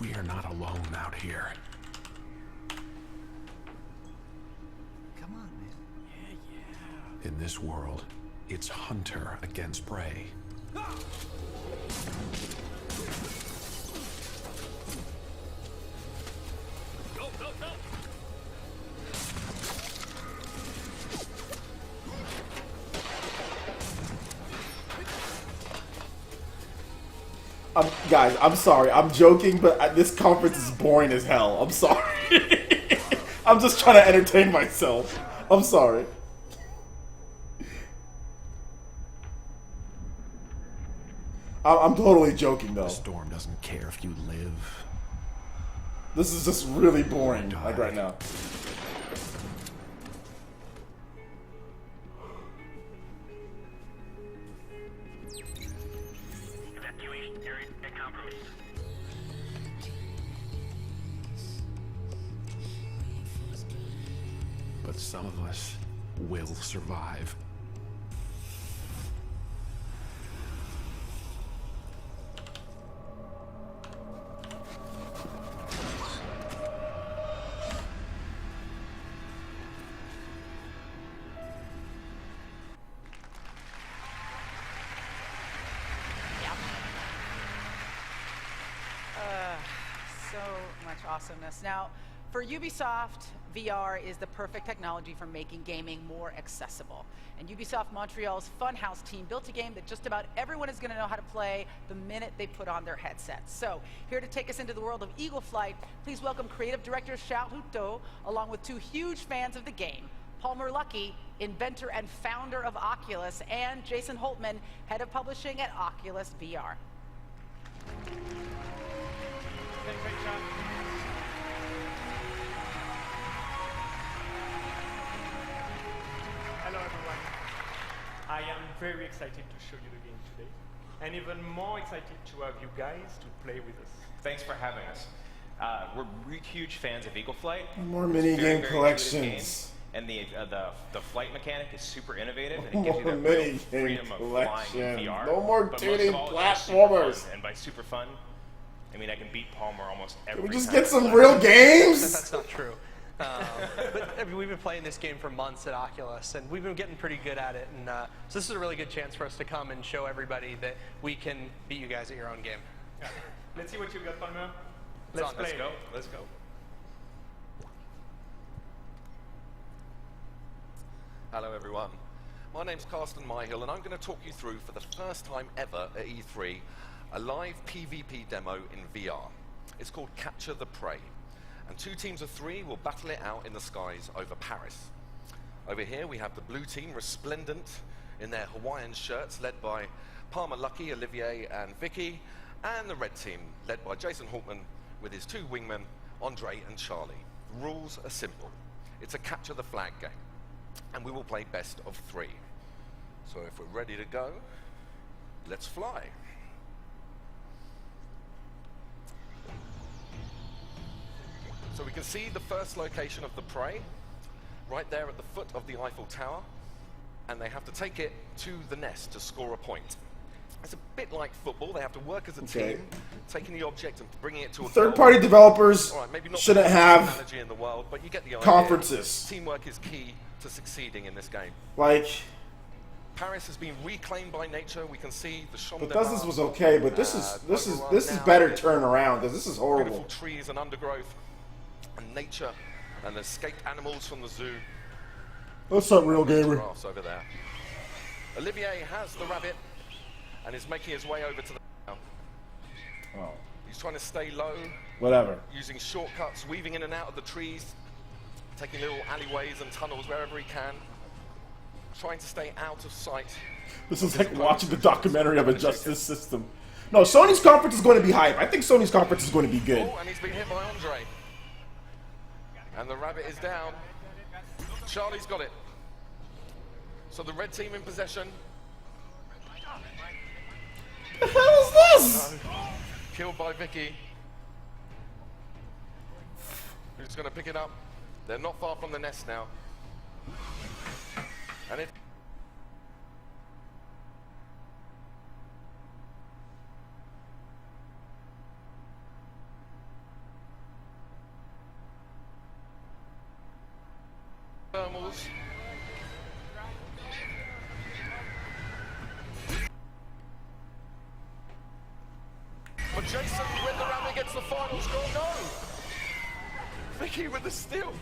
We are not alone out here. In this world, it's hunter against prey. Guys, I'm sorry. I'm joking, but this conference is boring as hell. I'm sorry. I'm just trying to entertain myself. I'm sorry. I'm totally joking, though. The storm doesn't care if you live. This is just really boring, like right now. But some of us will survive. So much awesomeness. Now, for Ubisoft, VR is the perfect technology for making gaming more accessible. And Ubisoft Montreal's Funhouse team built a game that just about everyone is going to know how to play the minute they put on their headsets. So, here to take us into the world of Eagle Flight, please welcome creative director Charles Houteau, along with two huge fans of the game, Palmer Luckey, inventor and founder of Oculus, and Jason Holtman, head of publishing at Oculus VR. Hello everyone. I am very excited to show you the game today, and even more excited to have you guys to play with us. Thanks for having us. We're huge fans of Eagle Flight. More It's a mini very, game very collections. And the flight mechanic is super innovative, and it gives you More that mini real freedom of flying in collection. VR. No more But most 2D of all, it's super platformers. fun, and by super fun, I mean I can beat Palmer almost every Can we just time get I some play. real games? That's not true. But I mean, we've been playing this game for months at Oculus, and we've been getting pretty good at it. And so this is a really good chance for us to come and show everybody that we can beat you guys at your own game. Yeah. Let's see what you got, Palmer. Let's Let's play. go. Let's go. Hello everyone, my name's Carsten Myhill and I'm going to talk you through for the first time ever at E3 a live PvP demo in VR. It's called Capture the Prey, and 2 teams of 3 will battle it out in the skies over Paris. Over here we have the blue team resplendent in their Hawaiian shirts led by Palmer Luckey, Olivier and Vicky, and the red team led by Jason Holtman with his 2 wingmen, Andre and Charlie. The rules are simple. It's a capture the flag game, and we will play best of 3. So if we're ready to go, let's fly. So we can see the first location of the prey right there at the foot of the Eiffel Tower, and they have to take it to the nest to score a point. It's a bit like football. They have to work as a team, taking the object and bringing it to a Third-party goal. developers All right, maybe not shouldn't the best have analogy in the world, but you get the idea. conferences. Teamwork is key to succeeding in this game. Like, Paris has been reclaimed by nature. We can see the Champ de Bethesda's Mars, was okay, but this is better turnaround because this is horrible. Beautiful trees and undergrowth, and nature, and escaped animals from the zoo. That's not real gamer. Giraffes over there. Olivier has the rabbit and is making his way over to the. Oh. He's trying to stay low. Whatever. Using shortcuts, weaving in and out of the trees, taking little alleyways and tunnels wherever he can, trying to stay out of sight. This is like watching the documentary of a justice system. No, Sony's conference is going to be hype. I think Sony's conference is going to be good. Oh, and he's been hit by Andre. And the rabbit is down. Charlie's got it. So the red team in possession. What the hell is this? Killed by Vicky. Who's going to pick it up? They're not far from the nest now. And if thermals. But Jason, when the rabbit gets the final score, no! Vicky with the steal.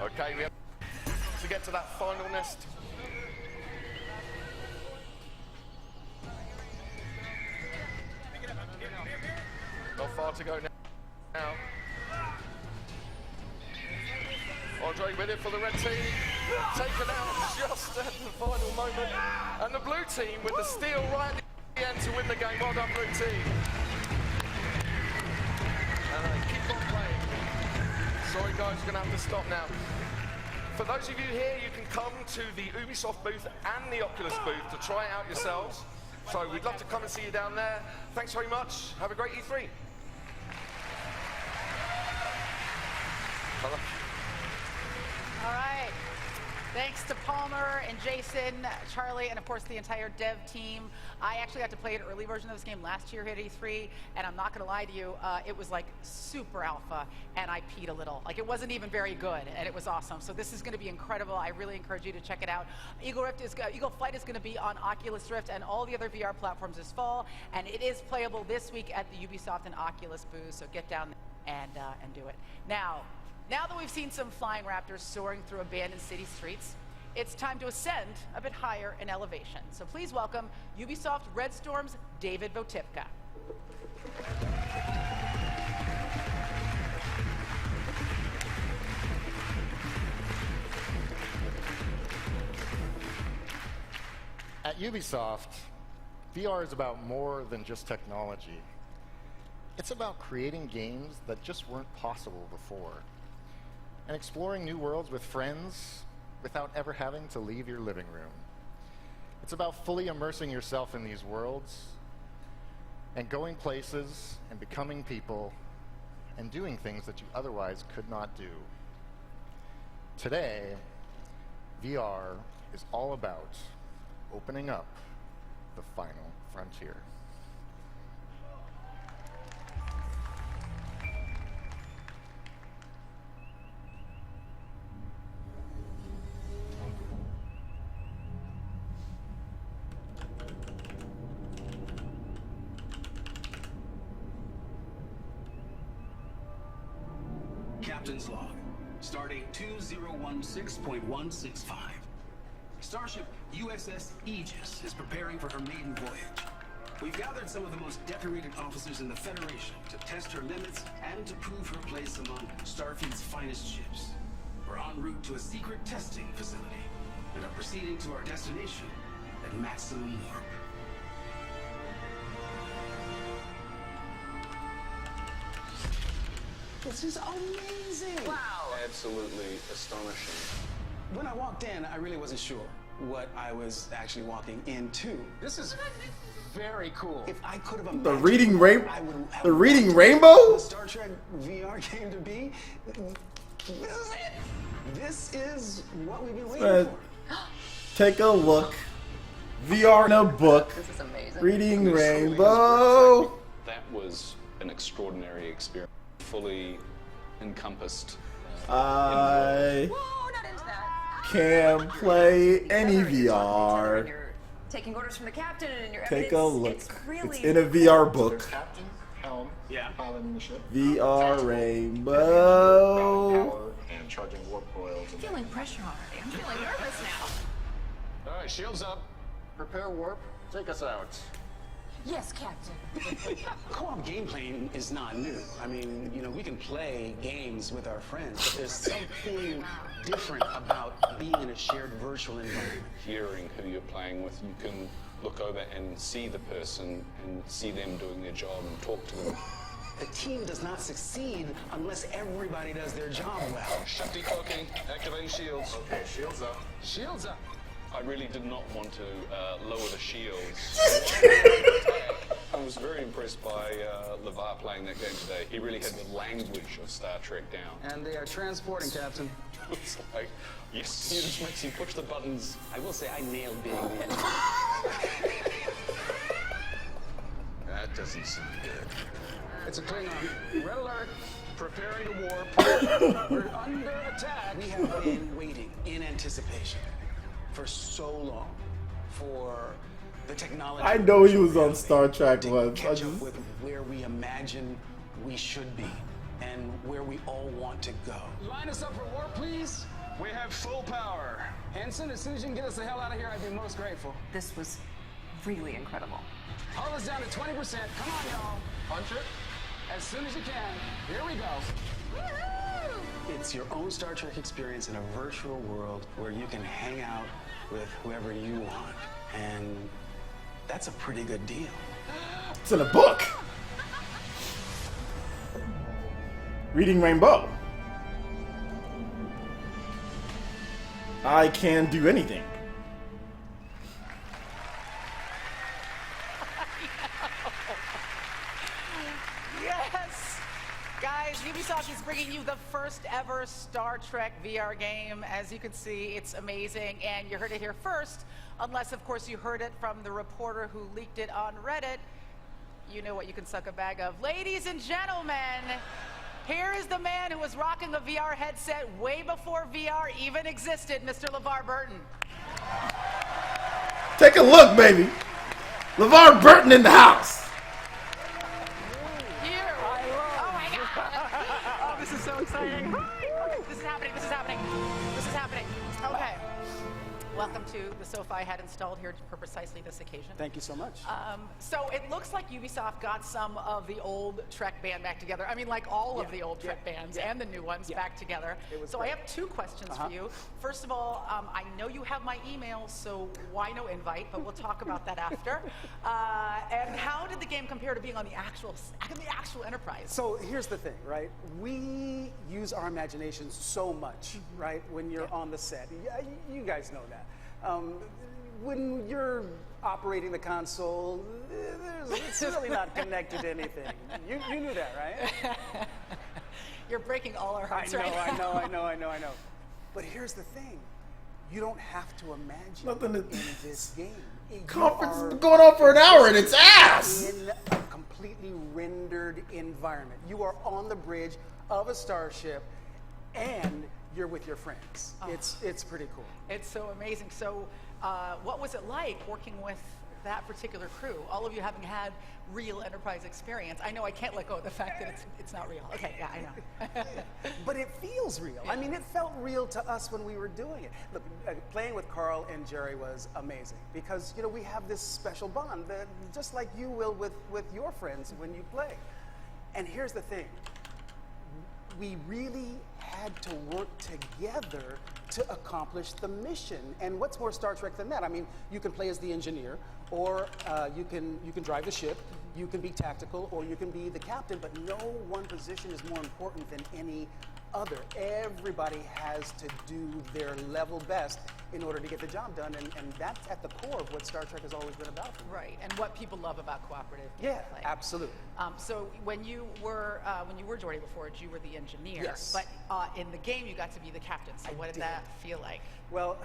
Okay, we have to get to that final nest. Not far to go now. Andre with it for the red team. Taken out just at the final moment. And the blue team with the steal right at the end to win the game. Well done, blue team. And keep on playing. Sorry guys, you're going to have to stop now. For those of you here, you can come to the Ubisoft booth and the Oculus booth to try it out yourselves. So we'd love to come and see you down there. Thanks very much. Have a great E3. Hello. All right. Thanks to Palmer and Jason, Charlie, and of course the entire dev team. I actually got to play an early version of this game last year here at E3, and I'm not going to lie to you, it was like super alpha, and I peed a little. Like it wasn't even very good, and it was awesome. So this is going to be incredible. I really encourage you to check it out. Eagle Flight is going to be on Oculus Rift and all the other VR platforms this fall, and it is playable this week at the Ubisoft and Oculus booths. So get down there and do it. Now that we've seen some flying raptors soaring through abandoned city streets, it's time to ascend a bit higher in elevation. So please welcome Ubisoft Red Storm's David Votipka. At Ubisoft, VR is about more than just technology. It's about creating games that just weren't possible before, and exploring new worlds with friends without ever having to leave your living room. It's about fully immersing yourself in these worlds and going places and becoming people and doing things that you otherwise could not do. Today, VR is all about opening up the final frontier. Captain's log. Stardate 2016.165. Starship USS Aegis is preparing for her maiden voyage. We've gathered some of the most decorated officers in the Federation to test her limits and to prove her place among Starfleet's finest ships. We're en route to a secret testing facility and are proceeding to our destination at maximum warp. This is amazing! Wow! Absolutely astonishing. When I walked in, I really wasn't sure what I was actually walking into. This is very cool. If I could have imagined The reading rainbow. the Star Trek VR game to be, this is it. This is what we've been waiting for. Take a look. VR in a book. This is amazing. Reading rainbow. That was an extraordinary experience. Fully encompassed. I can play any VR. Taking orders from the captain and your Take a look. It's really It's in a VR book. Captain, helm, piloting the ship. VR rainbow. And charging warp coils. I'm feeling pressure already. I'm feeling nervous now. All right, shields up. Prepare warp. Take us out. Yes, Captain. Co-op gameplay is not new. I mean, you know, we can play games with our friends, but there's something different about being in a shared virtual environment. Hearing who you're playing with, you can look over and see the person and see them doing their job and talk to them. The team does not succeed unless everybody does their job well. Shut decloaking, activating shields. Okay, shields up. Shields up. I really did not want to lower the shields. I was very impressed by LeVar playing that game today. He really had the language of Star Trek down. And they are transporting, Captain. It's like, yes, he just makes you push the buttons. I will say I nailed being the enemy. That doesn't sound good. It's a Klingon. Red alert. Preparing to warp. We're under attack. We have been waiting in anticipation for so long for the technology. I know he was on Star Trek once. Catch up with where we imagine we should be and where we all want to go. Line us up for warp, please. We have full power. Hanson, as soon as you can get us the hell out of here, I'd be most grateful. This was really incredible. Hold us down to 20%. Come on, y'all. Punch it. As soon as you can. Here we go. Woohoo! It's your own Star Trek experience in a virtual world where you can hang out with whoever you want. And that's a pretty good deal. It's in a book. Reading Rainbow. I can do anything. Yes! Guys, Ubisoft is bringing you the first ever Star Trek VR game. As you can see, it's amazing, and you heard it here first, unless, of course, you heard it from the reporter who leaked it on Reddit. You know what you can suck a bag of. Ladies and gentlemen, here is the man who was rocking a VR headset way before VR even existed, Mr. LeVar Burton. Take a look, baby. LeVar Burton in the house. Oh my God! Oh, this is so exciting. This is happening, this is happening, this is happening. Okay. Welcome to the sofa I had installed here for precisely this occasion. Thank you so much. So it looks like Ubisoft got some of the old Trek band back together. I mean, like all of the old Trek bands and the new ones back together. So I have two questions for you. First of all, I know you have my email, so why no invite? But we'll talk about that after. And how did the game compare to being on the actual Enterprise? So here's the thing, right? We use our imaginations so much, right? When you're on the set, you guys know that. When you're operating the console, it's really not connected to anything. You knew that, right? You're breaking all our hearts right now. I know. But here's the thing. You don't have to imagine in this game. Conference has been going on for an hour and it's ass! In a completely rendered environment. You are on the bridge of a starship and you're with your friends. Oh. It's pretty cool. It's so amazing. So what was it like working with that particular crew? All of you having had real Enterprise experience. I know I can't let go of the fact that it's not real. Okay, yeah, I know. But it feels real. I mean, it felt real to us when we were doing it. Look, playing with Carl and Jerry was amazing because, you know, we have this special bond that just like you will with your friends when you play. And here's the thing. We really had to work together to accomplish the mission. And what's more Star Trek than that? I mean, you can play as the engineer, or you can drive the ship, you can be tactical, or you can be the captain, but no one position is more important than any other. Everybody has to do their level best in order to get the job done, and that's at the core of what Star Trek has always been about. Right, and what people love about cooperative gameplay. Yeah, absolutely. So when you were Jordy before, you were the engineer. Yes. But in the game, you got to be the captain. So what did that feel like? Well,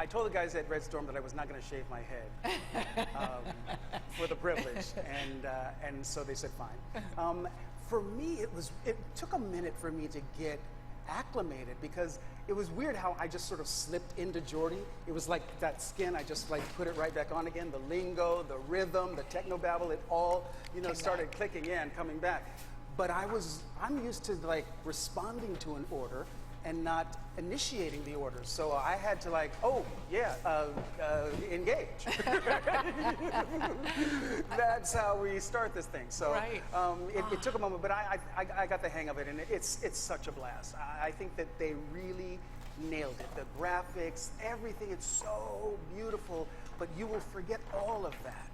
I told the guys at Red Storm that I was not going to shave my head for the privilege, and so they said fine. For me, it took a minute for me to get acclimated because it was weird how I just sort of slipped into Jordy. It was like that skin, I just like put it right back on again. The lingo, the rhythm, the technobabble, it all, you know, started clicking in, coming back. But I'm used to like responding to an order and not initiating the orders. So I had to like, oh yeah, engage. That's how we start this thing. So it took a moment, but I got the hang of it, and it's such a blast. I think that they really nailed it. The graphics, everything, it's so beautiful, but you will forget all of that.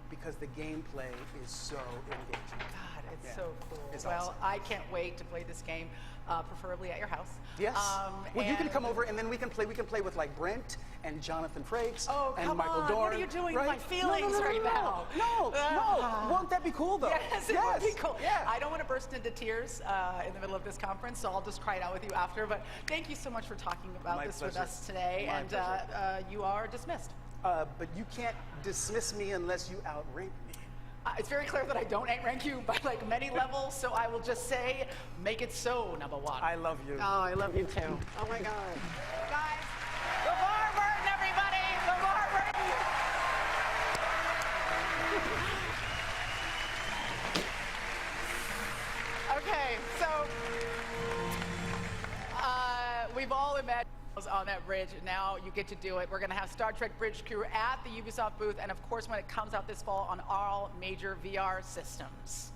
Because the gameplay is so engaging. God, it's so cool. It's awesome. I can't wait to play this game, preferably at your house. Yes. Well, you can come over and then we can play with like Brent and Jonathan Frakes and Michael Dorn. What are you doing to my feelings right now? No. Won't that be cool though? Yes, it would be cool. Yeah. I don't want to burst into tears in the middle of this conference, so I'll just cry it out with you after. But thank you so much for talking about this with us today. And you are dismissed. But you can't dismiss me unless you outrank me. It's very clear that I don't outrank you by like many levels, so I will just say, make it so, number one. I love you. Oh, I love you too. Oh my God. Guys, LeVar Burton, everybody! LeVar Burton! yourselves on that bridge. Now you get to do it. We're going to have Star Trek Bridge Crew at the Ubisoft booth, and of course when it comes out this fall on all major VR systems.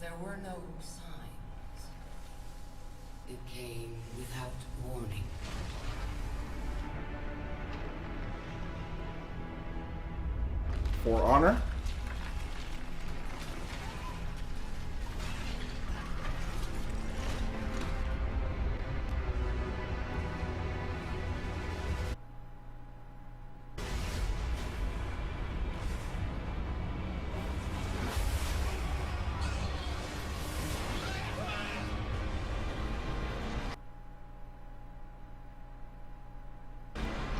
There were no signs. It came without warning. For Honor.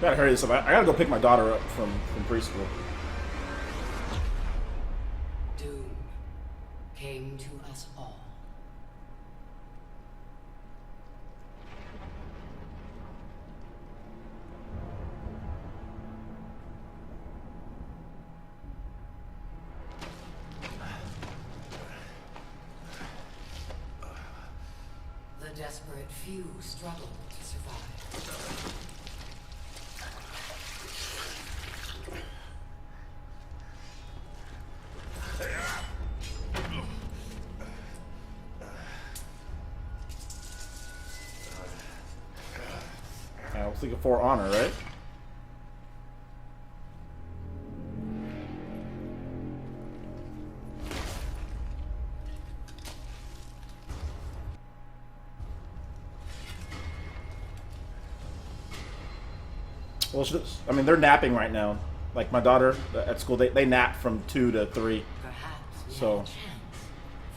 Gotta hurry this up. I gotta go pick my daughter up from preschool. Doom came to us all. The desperate few struggled to survive. I was thinking For Honor, right? Well, I mean, they're napping right now. Like my daughter at school, they nap from 2 to 3. So,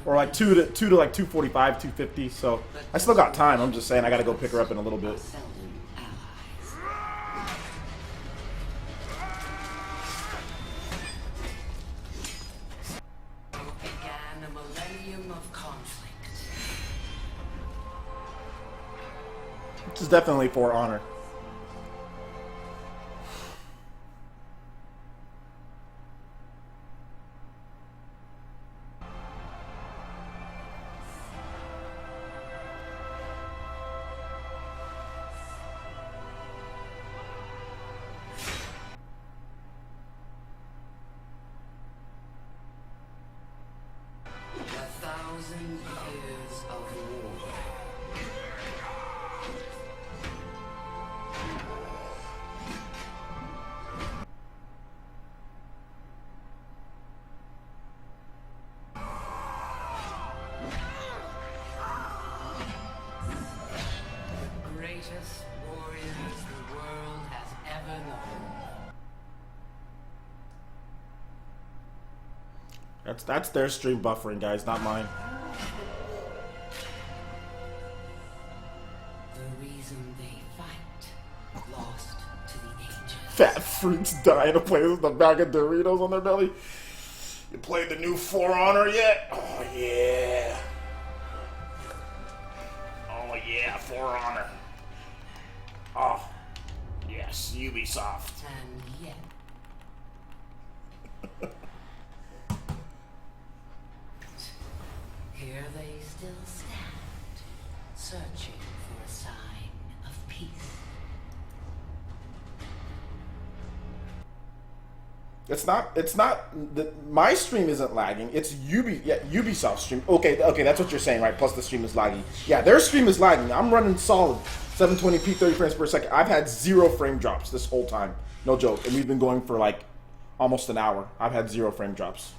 or like 2 to like 2:45, 2:50. So I still got time. I'm just saying I got to go pick her up in a little bit. Began a millennium of conflict. This is definitely For Honor. Years of war. The greatest warriors the world has ever known. That's their stream buffering, guys, not mine. The reason they fight, lost to the ages. Fat freaks dying to play with a bag of Doritos on their belly. You played the new For Honor yet? Oh yeah. Oh yeah, For Honor. Oh yes, Ubisoft. And yet. Here they still stand, searching for a sign of peace. It's not my stream isn't lagging. It's Ubisoft stream. Okay, that's what you're saying, right? Plus the stream is lagging. Yeah, their stream is lagging. I'm running solid 720p 30 frames per second. I've had 0 frame drops this whole time. No joke. And we've been going for like almost an hour. I've had 0 frame drops.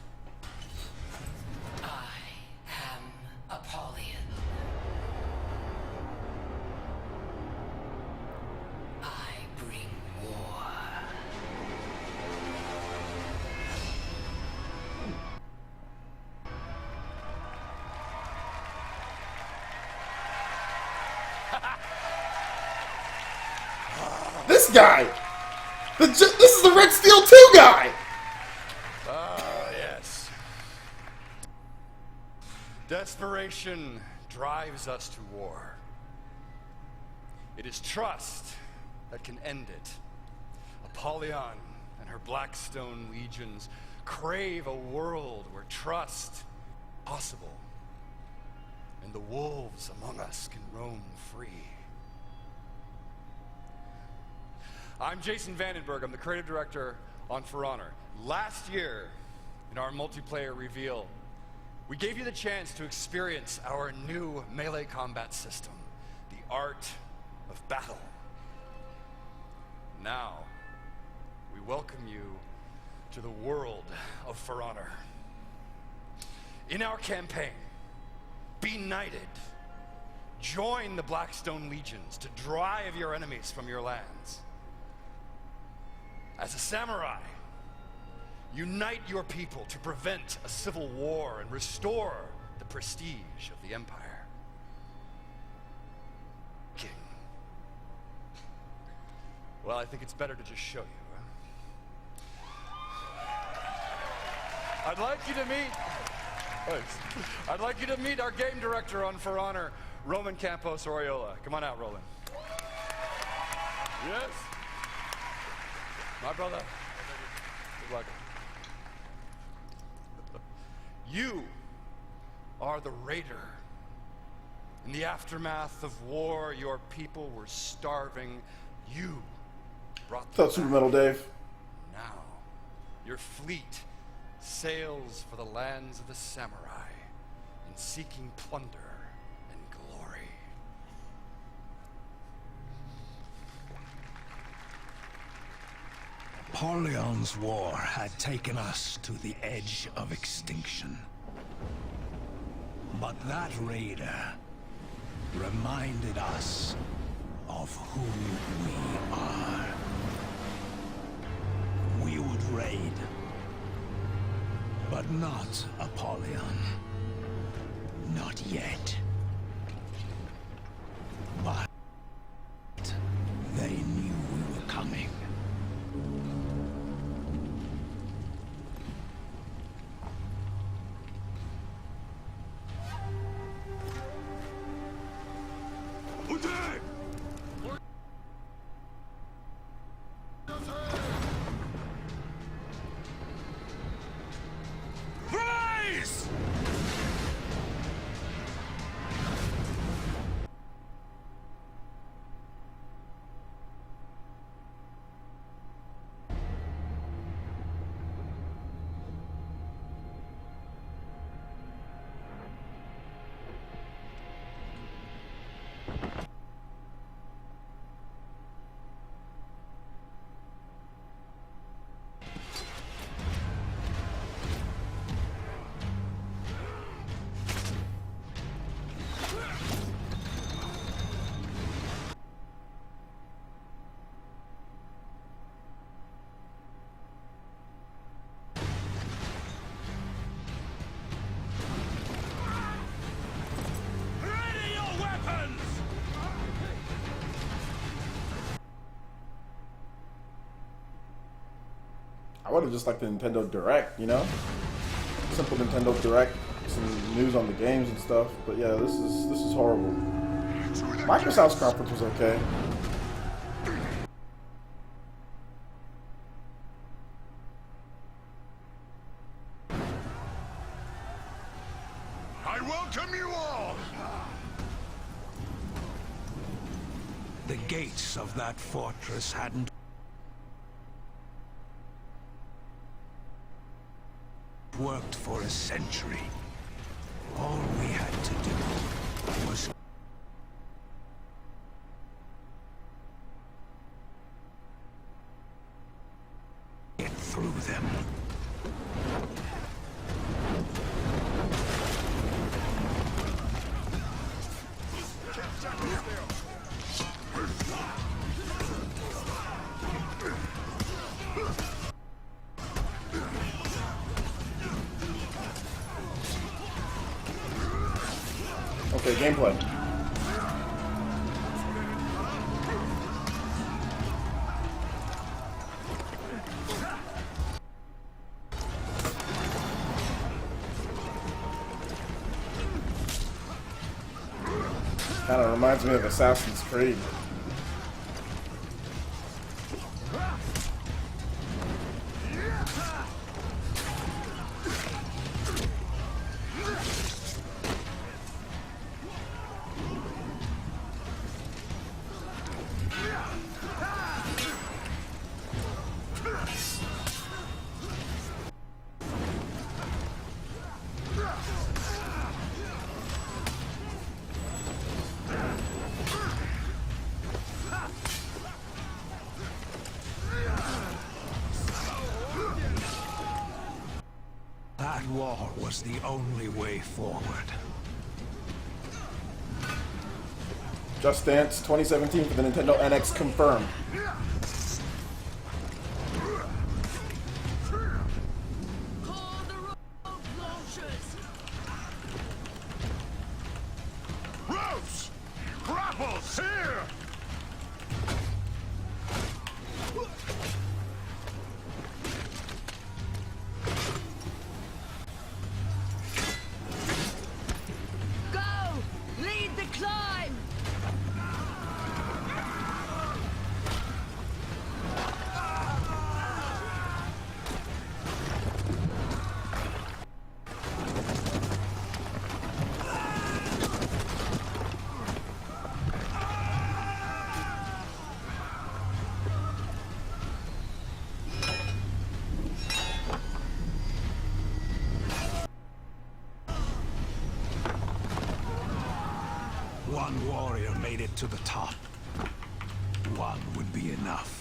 This guy! This is the Red Steel 2 guy! Ah, yes. Desperation drives us to war. It is trust that can end it. Apollyon and her Blackstone legions crave a world where trust is possible, and the wolves among us can roam free. I'm Jason Vandenberg. I'm the creative director on For Honor. Last year, in our multiplayer reveal, we gave you the chance to experience our new melee combat system, the art of battle. Now, we welcome you to the world of For Honor. In our campaign, be knighted. Join the Blackstone legions to drive your enemies from your lands. As a samurai, unite your people to prevent a civil war and restore the prestige of the empire. King. Well, I think it's better to just show you. I'd like you to meet... Thanks. I'd like you to meet our game director on For Honor, Roman Campos Oriola. Come on out, Roland. Yes. My brother. Good luck. You are the raider. In the aftermath of war, your people were starving. You brought them What's up, Super Metal Dave? Now, your fleet sails for the lands of the samurai in seeking plunder and glory. Apollion's war had taken us to the edge of extinction. But that raider reminded us of who we are. We would raid, but not Apollyon. Not yet. But they knew we were coming. I would have just liked the Nintendo Direct, you know? Simple Nintendo Direct, some news on the games and stuff. But yeah, this is horrible. Microsoft's conference was okay. I welcome you all! The gates of that fortress hadn't worked for a century. All we had to do was get through them. Okay, gameplay. Kind of reminds me of Assassin's Creed. That war was the only way forward. Just Dance 2017 for the Nintendo NX confirmed. Ropes! Grapples! Here! Go! Lead the climb! One warrior made it to the top. One would be enough.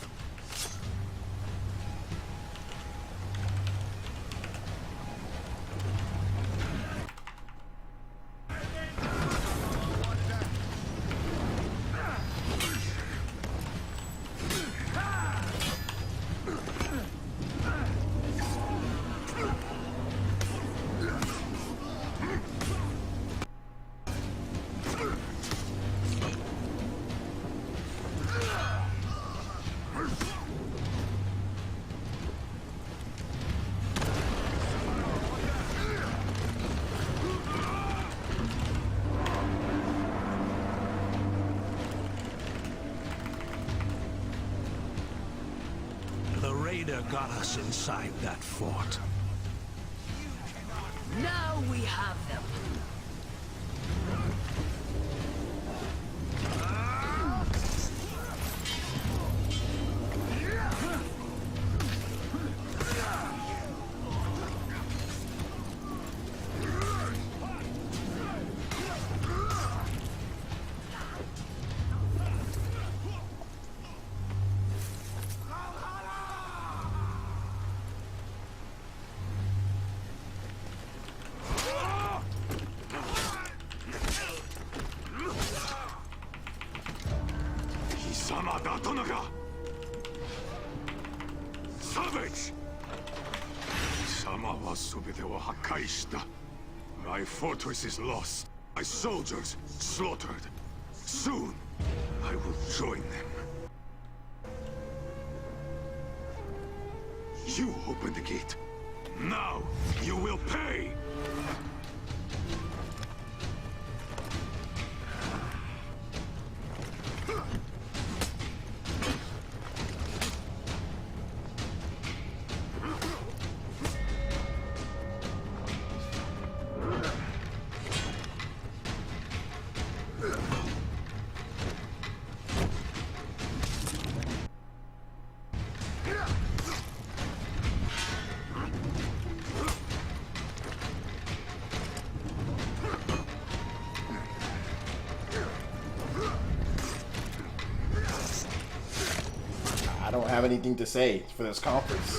The raider got us inside that fort. Now we have them. Savage! Sama wa subete wo hakkai shita. My fortress is lost. My soldiers slaughtered. Soon, I will join them. You open the gate. Now, you will pay! I don't have anything to say for this conference.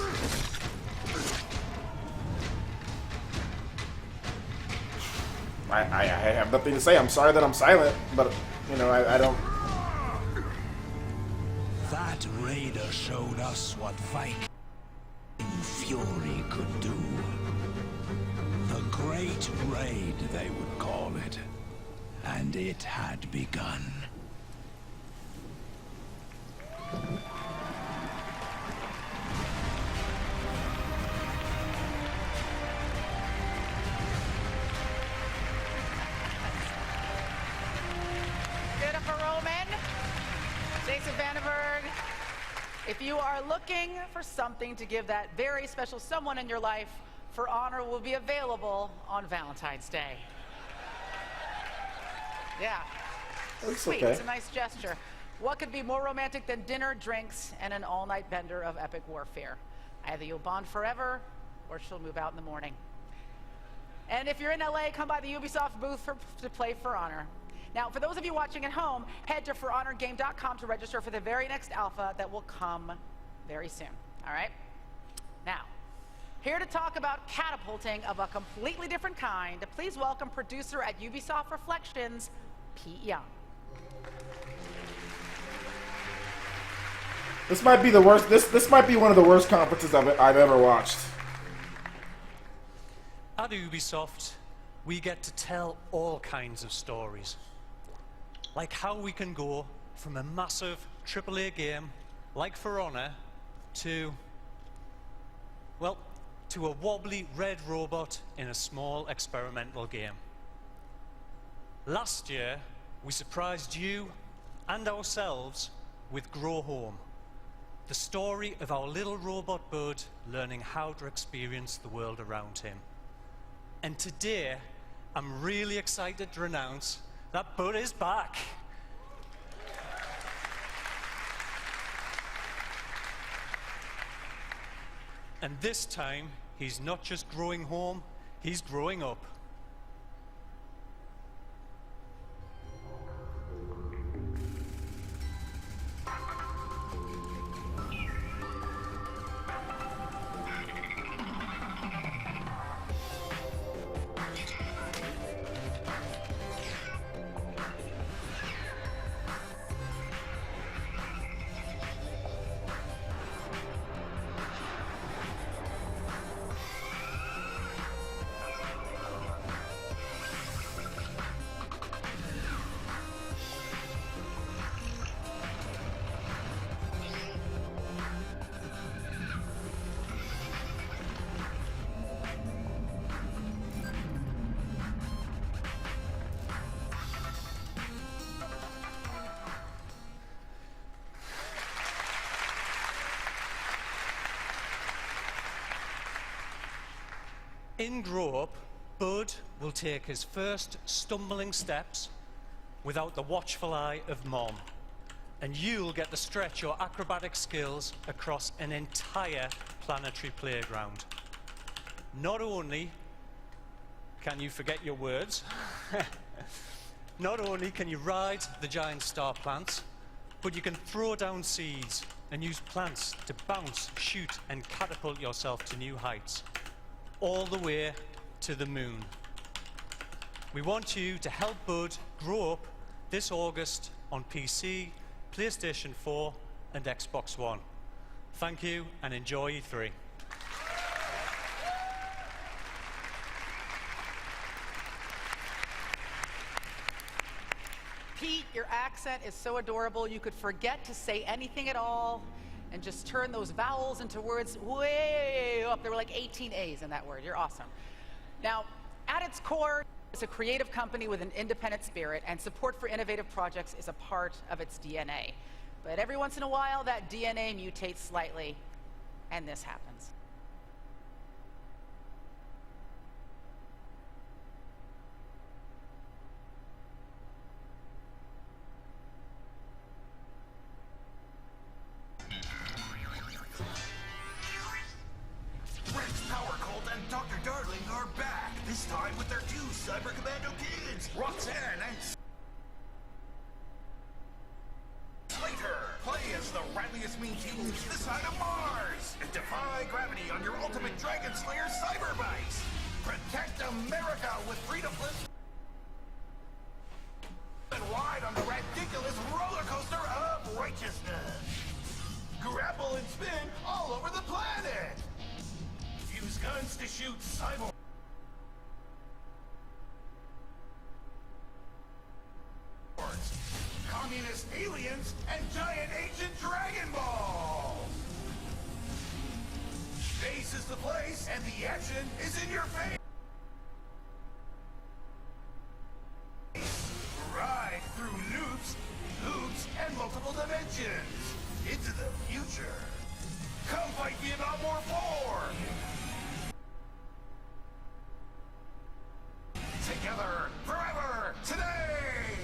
I have nothing to say. I'm sorry that I'm silent, but, you know, I don't... That raider showed us what Viking fury could do. The Great Raid, they would call it. And it had begun. If you are looking for something to give that very special someone in your life, For Honor will be available on Valentine's Day. Yeah. That's Sweet, okay. it's a nice gesture. What could be more romantic than dinner, drinks, and an all-night bender of epic warfare? Either you'll bond forever, or she'll move out in the morning. And if you're in LA, come by the Ubisoft booth to play For Honor. Now, for those of you watching at home, head to forhonorgame.com to register for the very next alpha that will come very soon. All right? Now, Here to talk about catapulting of a completely different kind, please welcome producer at Ubisoft Reflections, Pete Young. This might be the worst. This might be one of the worst conferences I've ever watched. At Ubisoft, we get to tell all kinds of stories. Like how we can go from a massive AAA game like For Honor to, well, to a wobbly red robot in a small experimental game. Last year, we surprised you and ourselves with Grow Home, the story of our little robot bud learning how to experience the world around him. And today, I'm really excited to announce that Bud is back. And this time, he's not just growing home, he's growing up. In Grow Up, Bud will take his first stumbling steps without the watchful eye of Mom, and you'll get to stretch your acrobatic skills across an entire planetary playground. Not only can you forget your words, not only can you ride the giant star plants, but you can throw down seeds and use plants to bounce, shoot, and catapult yourself to new heights, all the way to the moon. We want you to help Bud grow up this August on PC, PlayStation 4, and Xbox One. Thank you, and enjoy E3. Pete, your accent is so adorable, you could forget to say anything at all and just turn those vowels into words way up. There were like 18 A's in that word. You're awesome. Now, at its core, it's a creative company with an independent spirit, and support for innovative projects is a part of its DNA. But every once in a while, that DNA mutates slightly, and this happens. Rex Power Cult and Dr. Darling are back, this time with their two Cyber Commando kids, Roxanne and Slater. Play as the ratliest mean teens this side of Mars and defy gravity on your ultimate Dragon Slayer cyber bikes. Protect America with freedom and ride on the ridiculous roller coaster of righteousness. Grapple and spin all over the planet. Use guns to shoot cyborgs. Communist aliens and giant ancient Dragon Balls. Space is the place, and the action is in your face. Ride through loops, hoops, and multiple dimensions into the future. Come fight Vietnam War 4. Together, forever, today!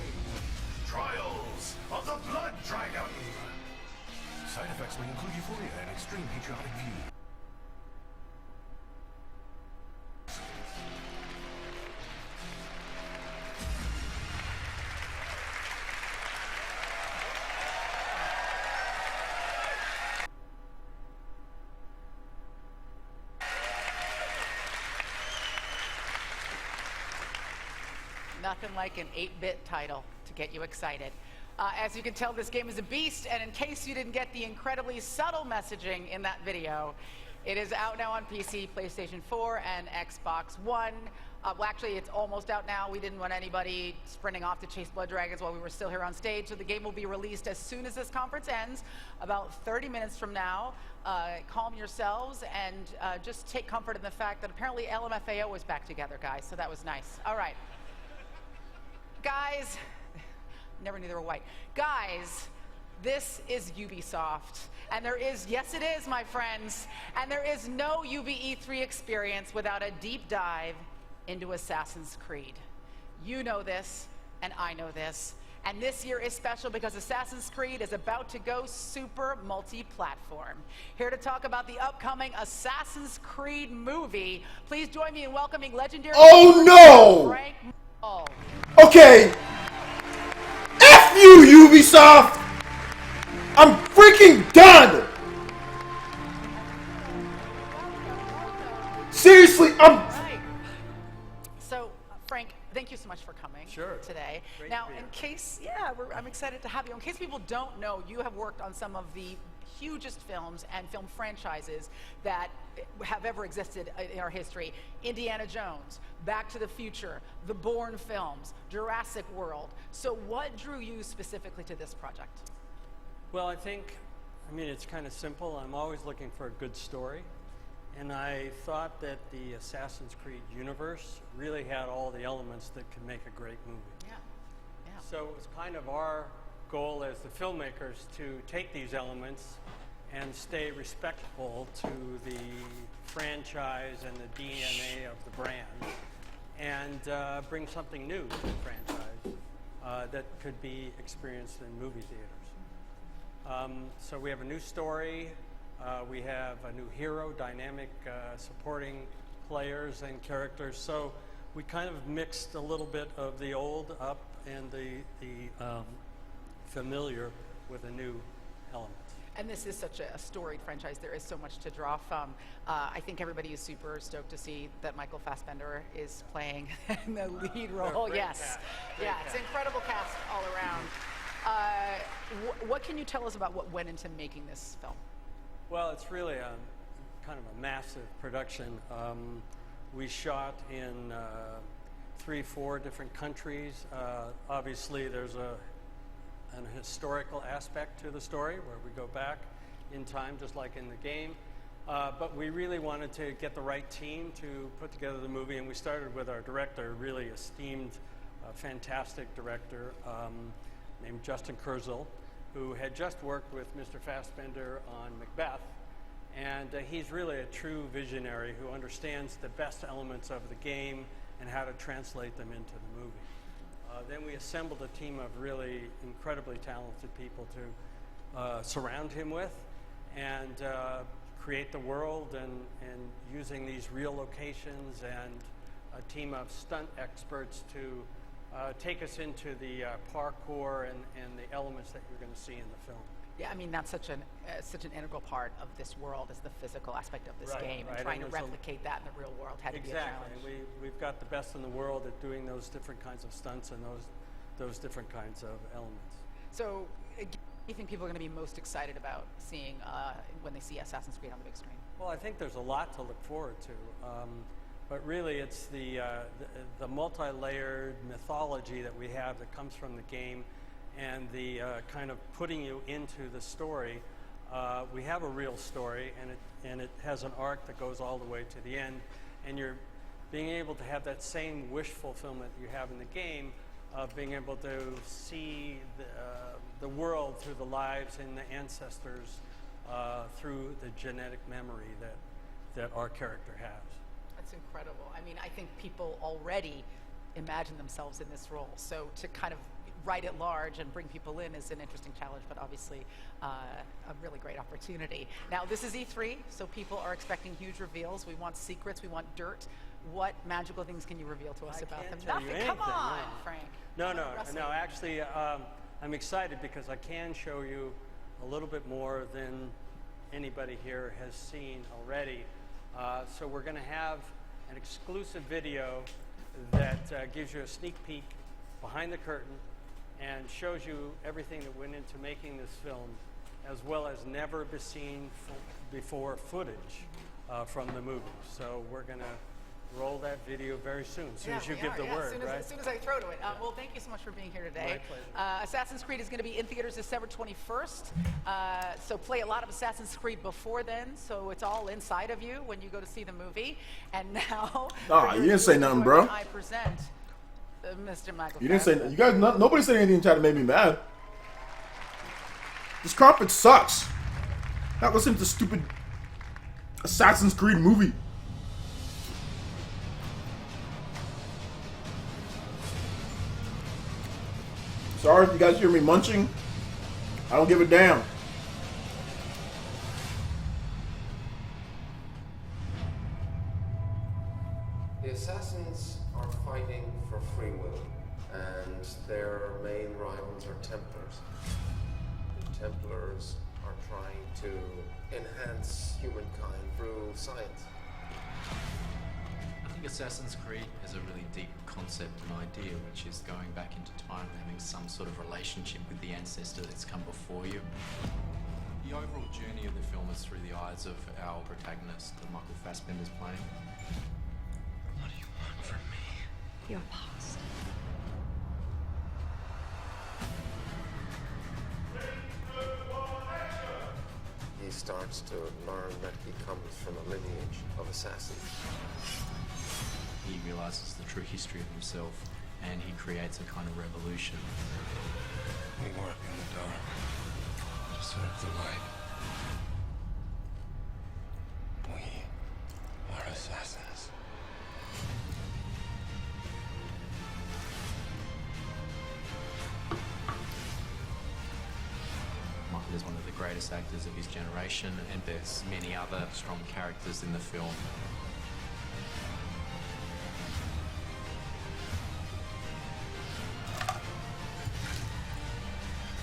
Trials of the Blood Dragon! Side effects may include euphoria and extreme patriotic view. nothing like an 8-bit title to get you excited. As you can tell, this game is a beast, and in case you didn't get the incredibly subtle messaging in that video, it is out now on PC, PlayStation 4, and Xbox One. Well, actually, it's almost out now. We didn't want anybody sprinting off to chase blood dragons while we were still here on stage, so the game will be released as soon as this conference ends, about 30 minutes from now. Calm yourselves and just take comfort in the fact that apparently LMFAO is back together, guys, so that was nice. All right. Guys, never knew they were white. Guys, this is Ubisoft. And there is, yes it is, my friends, and there is no UBE3 experience without a deep dive into Assassin's Creed. You know this, and I know this. And this year is special because Assassin's Creed is about to go super multi-platform. Here to talk about the upcoming Assassin's Creed movie, please join me in welcoming legendary... Oh no! Frank Mull. Okay. F you, Ubisoft! I'm freaking done! Seriously, I'm... So, Frank, thank you so much for coming today. Great now, to be in here. case, I'm excited to have you. In case people don't know, you have worked on some of the hugest films and film franchises that have ever existed in our history. Indiana Jones, Back to the Future, the Bourne films, Jurassic World. So what drew you specifically to this project? Well, I mean, it's kind of simple. I'm always looking for a good story. And I thought that the Assassin's Creed universe really had all the elements that could make a great movie. Yeah. So it was kind of our goal as the filmmakers to take these elements and stay respectful to the franchise and the DNA of the brand and bring something new to the franchise that could be experienced in movie theaters. So we have a new story. We have a new hero, dynamic supporting players and characters. So we kind of mixed a little bit of the old up and the familiar with a new element. And this is such a storied franchise. There is so much to draw from. I think everybody is super stoked to see that Michael Fassbender is playing the lead role. Yes. Yeah, it's an incredible cast all around. What can you tell us about what went into making this film? Well, it's really kind of a massive production. We shot in 3-4 different countries. Obviously, there's an historical aspect to the story where we go back in time, just like in the game. But we really wanted to get the right team to put together the movie, and we started with our director, really esteemed, fantastic director named Justin Kurzel, who had just worked with Mr. Fassbender on Macbeth. And he's really a true visionary who understands the best elements of the game and how to translate them into the movie. Then we assembled a team of really incredibly talented people to surround him with and create the world and using these real locations and a team of stunt experts to take us into the parkour and the elements that you're going to see in the film. Yeah, I mean, that's such an integral part of this world is the physical aspect of this game. And trying to replicate that in the real world had to be a challenge. Exactly. We've got the best in the world at doing those different kinds of stunts and those different kinds of elements. So, what do you think people are going to be most excited about seeing when they see Assassin's Creed on the big screen? Well, I think there's a lot to look forward to. But really, it's the multi-layered mythology that we have that comes from the game and the kind of putting you into the story. We have a real story, and it has an arc that goes all the way to the end. And you're being able to have that same wish fulfillment you have in the game of being able to see the world through the lives and the ancestors through the genetic memory that our character has. That's incredible. I mean, I think people already imagine themselves in this role. So to kind of write it large and bring people in is an interesting challenge, but obviously a really great opportunity. Now, this is E3, so people are expecting huge reveals. We want secrets. We want dirt. What magical things can you reveal to us about them? Nothing. Come on, Frank. No. Actually, I'm excited because I can show you a little bit more than anybody here has seen already. So we're going to have an exclusive video that gives you a sneak peek behind the curtain and shows you everything that went into making this film, as well as never seen before footage from the movie. So we're going to roll that video very soon, as soon as you give the word, right? As soon as I throw to it. Well, thank you so much for being here today. My pleasure. Assassin's Creed is going to be in theaters December 21st. So play a lot of Assassin's Creed before then, so it's all inside of you when you go to see the movie. And now, Nah, you didn't say nothing, bro. I present Mr. Michael. You didn't say. You guys. Nobody said anything in chat that made me mad. This carpet sucks. Not listening to the stupid Assassin's Creed movie. Sorry if you guys hear me munching. I don't give a damn. The assassins are fighting for free will, and their main rivals are Templars. The Templars are trying to enhance humankind through science. I think Assassin's Creed has a really deep concept and idea, which is going back into time and having some sort of relationship with the ancestor that's come before you. The overall journey of the film is through the eyes of our protagonist, that Michael Fassbender's playing. What do you want from me? Your past. He starts to learn that he comes from a lineage of assassins. He realizes the true history of himself, and he creates a kind of revolution. We work in the dark to serve the light. We are assassins. Michael is one of the greatest actors of his generation, and there's many other strong characters in the film.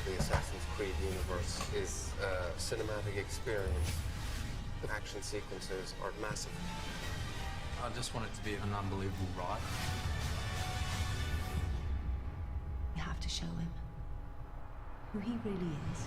The Assassin's Creed universe is a cinematic experience. The action sequences are massive. I just want it to be an unbelievable ride. You have to show him who he really is.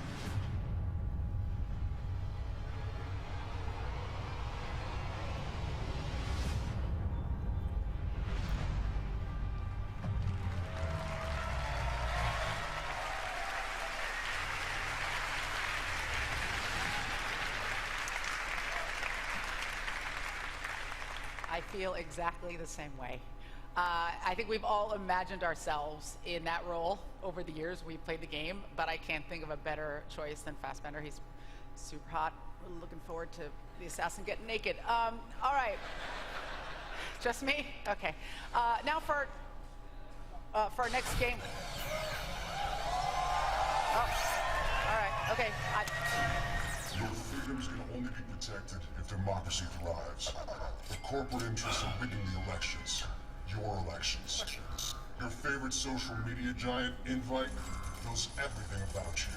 I feel exactly the same way. I think we've all imagined ourselves in that role over the years we've played the game, but I can't think of a better choice than Fassbender. He's super hot. Really looking forward to the assassin getting naked. All right. Just me? Okay. Now for our next game. Oh, all right. Okay. Your freedoms can only be protected if democracy thrives. The corporate interests are rigging the elections. Your elections. Your favorite social media giant, Invite, knows everything about you.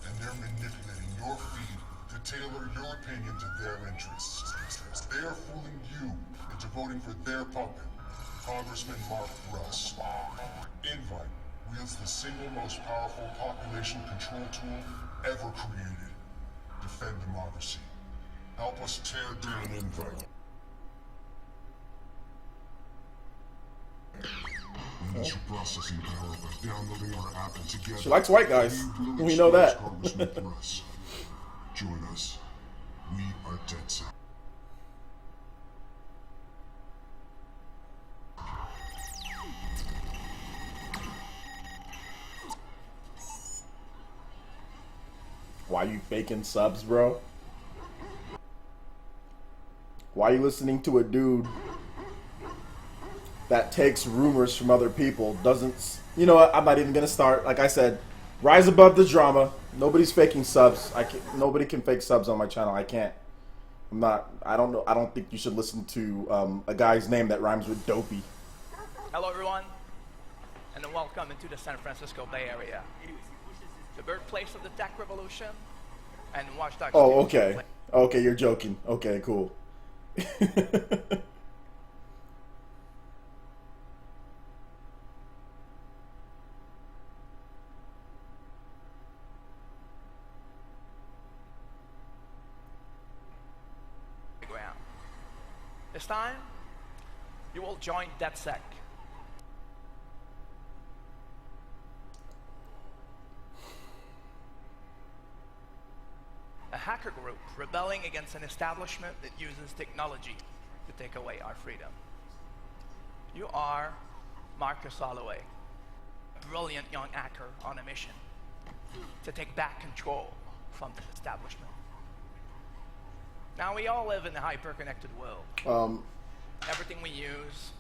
And they're manipulating your feed to tailor your opinion to their interests. They are fooling you into voting for their puppet, Congressman Mark Russ. Invite wields the single most powerful population control tool ever created. Defend democracy. Help us tear down Invite. We need your processing power by downloading our app and together. She likes white guys. We know that. Join us. We are Dead Set. Why you faking subs, bro? Why you listening to a dude that takes rumors from other people? Doesn't, you know what? I'm not even gonna start. Like I said, rise above the drama. Nobody's faking subs. Nobody can fake subs on my channel. I can't. I'm not. I don't know. I don't think you should listen to a guy's name that rhymes with dopey. Hello everyone, and welcome into the San Francisco Bay Area, the birthplace of the tech revolution, and Watch Dogs. Oh, okay. Okay, you're joking. Okay, cool. This time, you will join DedSec. A hacker group rebelling against an establishment that uses technology to take away our freedom. You are Marcus Holloway, a brilliant young hacker on a mission to take back control from this establishment. Now, we all live in a hyper-connected world. Everything we use,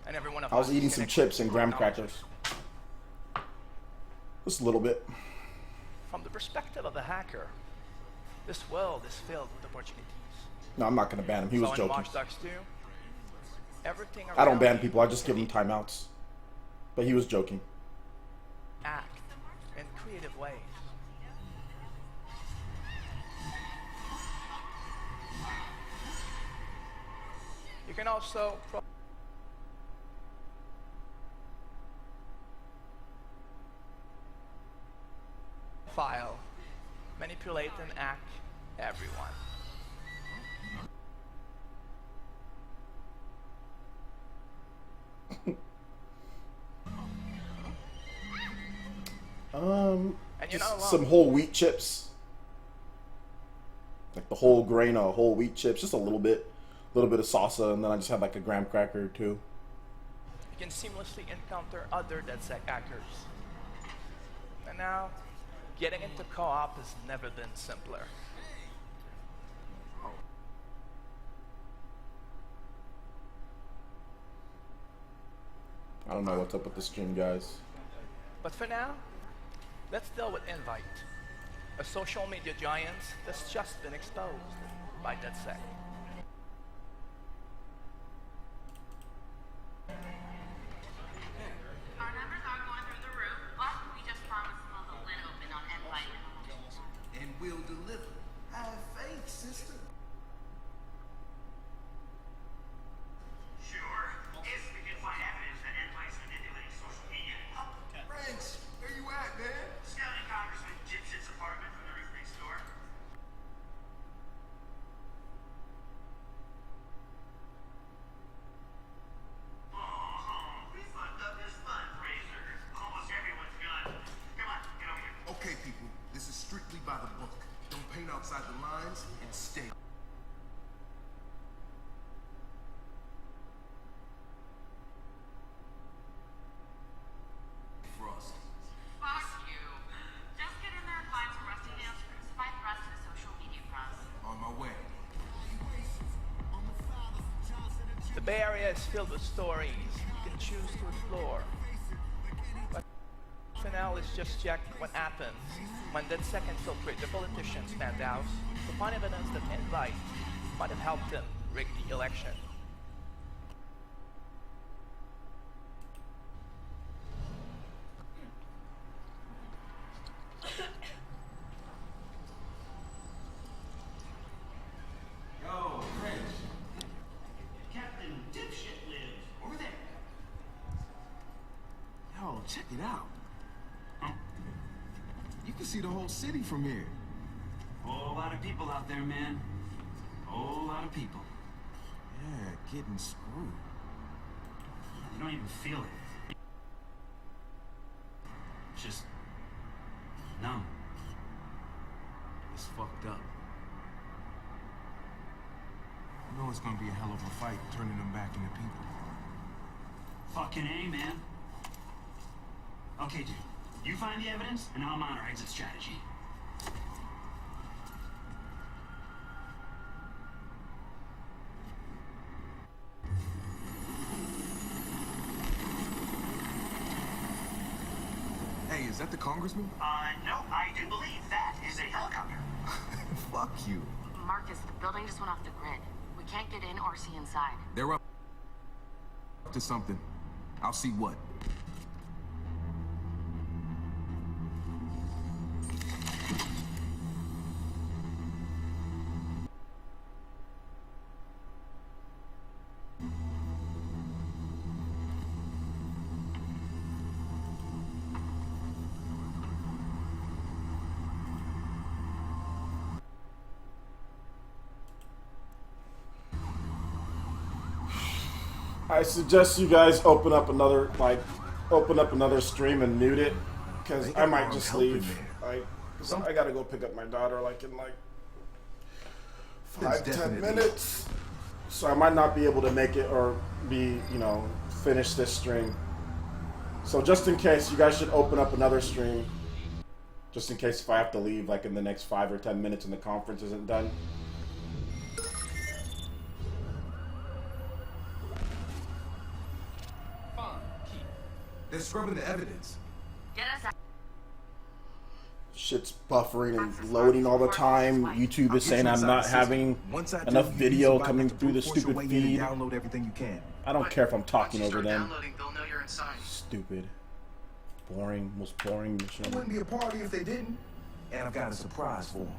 and every one of us I was is eating some connected chips and to graham technology. crackers. Just a little bit. From the perspective of the hacker, this world is filled with opportunities. No, I'm not gonna ban him. He was So in joking. Watch Dogs 2, everything I don't around ban you people. I just give them timeouts. But he was joking. act in creative ways. You can also profile, manipulate, and hack everyone. And you're not Just alone. some whole wheat chips. Like the whole grain of whole wheat chips. Just a little bit of salsa, and then I just had like a graham cracker or two. You can seamlessly encounter other DedSec hackers. And now, getting into co-op has never been simpler. I don't know what's up with the stream, guys. But for now, let's deal with Invite, a social media giant that's just been exposed by DedSec. Our numbers are going through the roof, but we just promised to move the lid open on Invite. And we'll deliver. Have faith, sister. Sure, if we can find evidence that Invite's manipulating social media. Ranks, where you at, man? Scouting Congressman Gypsit's apartment from the roof next door. Oh, we fucked up this fundraiser. Almost everyone's gone. Come on, get over here. Okay, people, this is strictly by the book. Don't paint outside the lines and stay. Frost. Fuck you. Just get in there and find some rusty nails to crucify the rest of the social media press. On my way. The Bay Area is filled with stories you can choose to explore. But for now, let's just check what happens when DedSec infiltrate the politician's penthouse to find evidence that Invite might have helped them rig the election. Yo, Ranks. Captain Dipshit lives over there. Yo, check it out. You can see the whole city from here. Whole lot of people out there, man. Whole lot of people. Yeah, getting screwed. You don't even feel it. Just numb. It's fucked up. I know it's gonna be a hell of a fight turning them back into people. Fucking A, man. Okay, dude. You find the evidence, and I'll mount our exit strategy. Hey, is that the congressman? No, I do believe that is a helicopter. Fuck you. Marcus, the building just went off the grid. We can't get in or see inside. They're up to something. I'll see what. I suggest you guys open up another stream and mute it, because I might just leave. I gotta go pick up my daughter like in 5-10 minutes, so I might not be able to make it or finish this stream. So just in case, you guys should open up another stream, just in case if I have to leave like in the next 5 or 10 minutes and the conference isn't done. They're scrubbing the evidence. Get us out. Shit's buffering and loading all the time. YouTube is saying I'm not having enough video coming through the stupid feed. Download everything you can. I don't care if I'm talking over them. They'll know you're inside. Stupid. Boring. Most boring mission. It wouldn't be a party if they didn't. And I've got a surprise for them.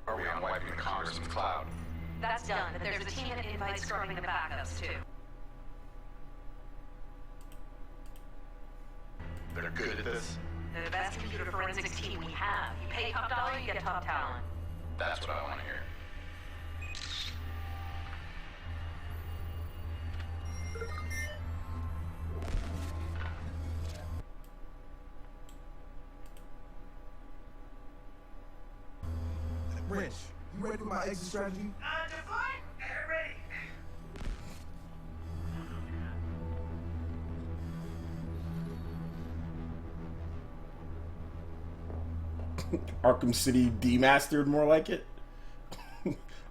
Are we on wiping the Congressman's cloud? That's done, but there's a team that invites scrubbing the backups, too. They're good at this? They're the best computer forensics team we have. You pay top dollar, you get top talent. That's what I want to hear. Wrench, you ready for my exit strategy? Ready. Arkham City demastered, more like it.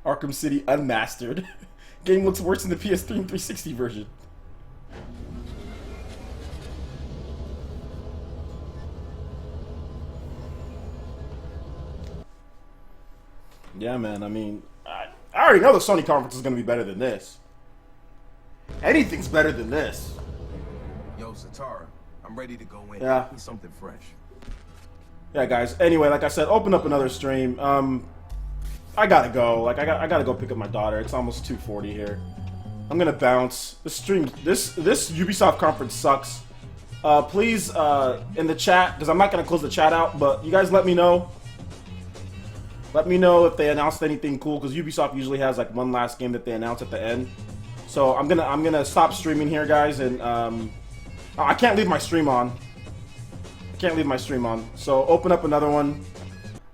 Arkham City unmastered. Game looks worse than the PS3 and 360 version. Yeah, man, I mean, I already know the Sony conference is going to be better than this. Anything's better than this. Yo, Satara, I'm ready to go in. Yeah. Need something fresh. Yeah, guys. Anyway, like I said, open up another stream. I gotta go. Like, I gotta go pick up my daughter. It's almost 2:40 here. I'm gonna bounce. This Ubisoft conference sucks. Please, in the chat, because I'm not gonna close the chat out, but you guys let me know. Let me know if they announced anything cool, because Ubisoft usually has like one last game that they announce at the end. So I'm gonna stop streaming here, guys, and I can't leave my stream on. I can't leave my stream on. So open up another one.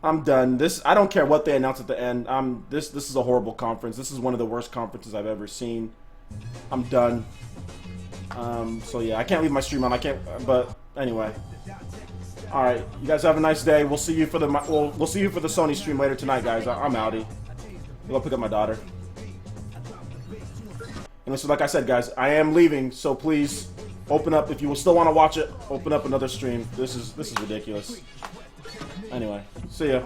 I'm done. I don't care what they announce at the end. This is a horrible conference. This is one of the worst conferences I've ever seen. I'm done. So yeah, I can't leave my stream on. I can't. But anyway. All right, you guys have a nice day. We'll see you for the we'll see you for the Sony stream later tonight, guys. I'm outie. I'll go pick up my daughter. And listen, like I said, guys, I am leaving, so please open up if you will still want to watch it. Open up another stream. This is ridiculous. Anyway, see ya.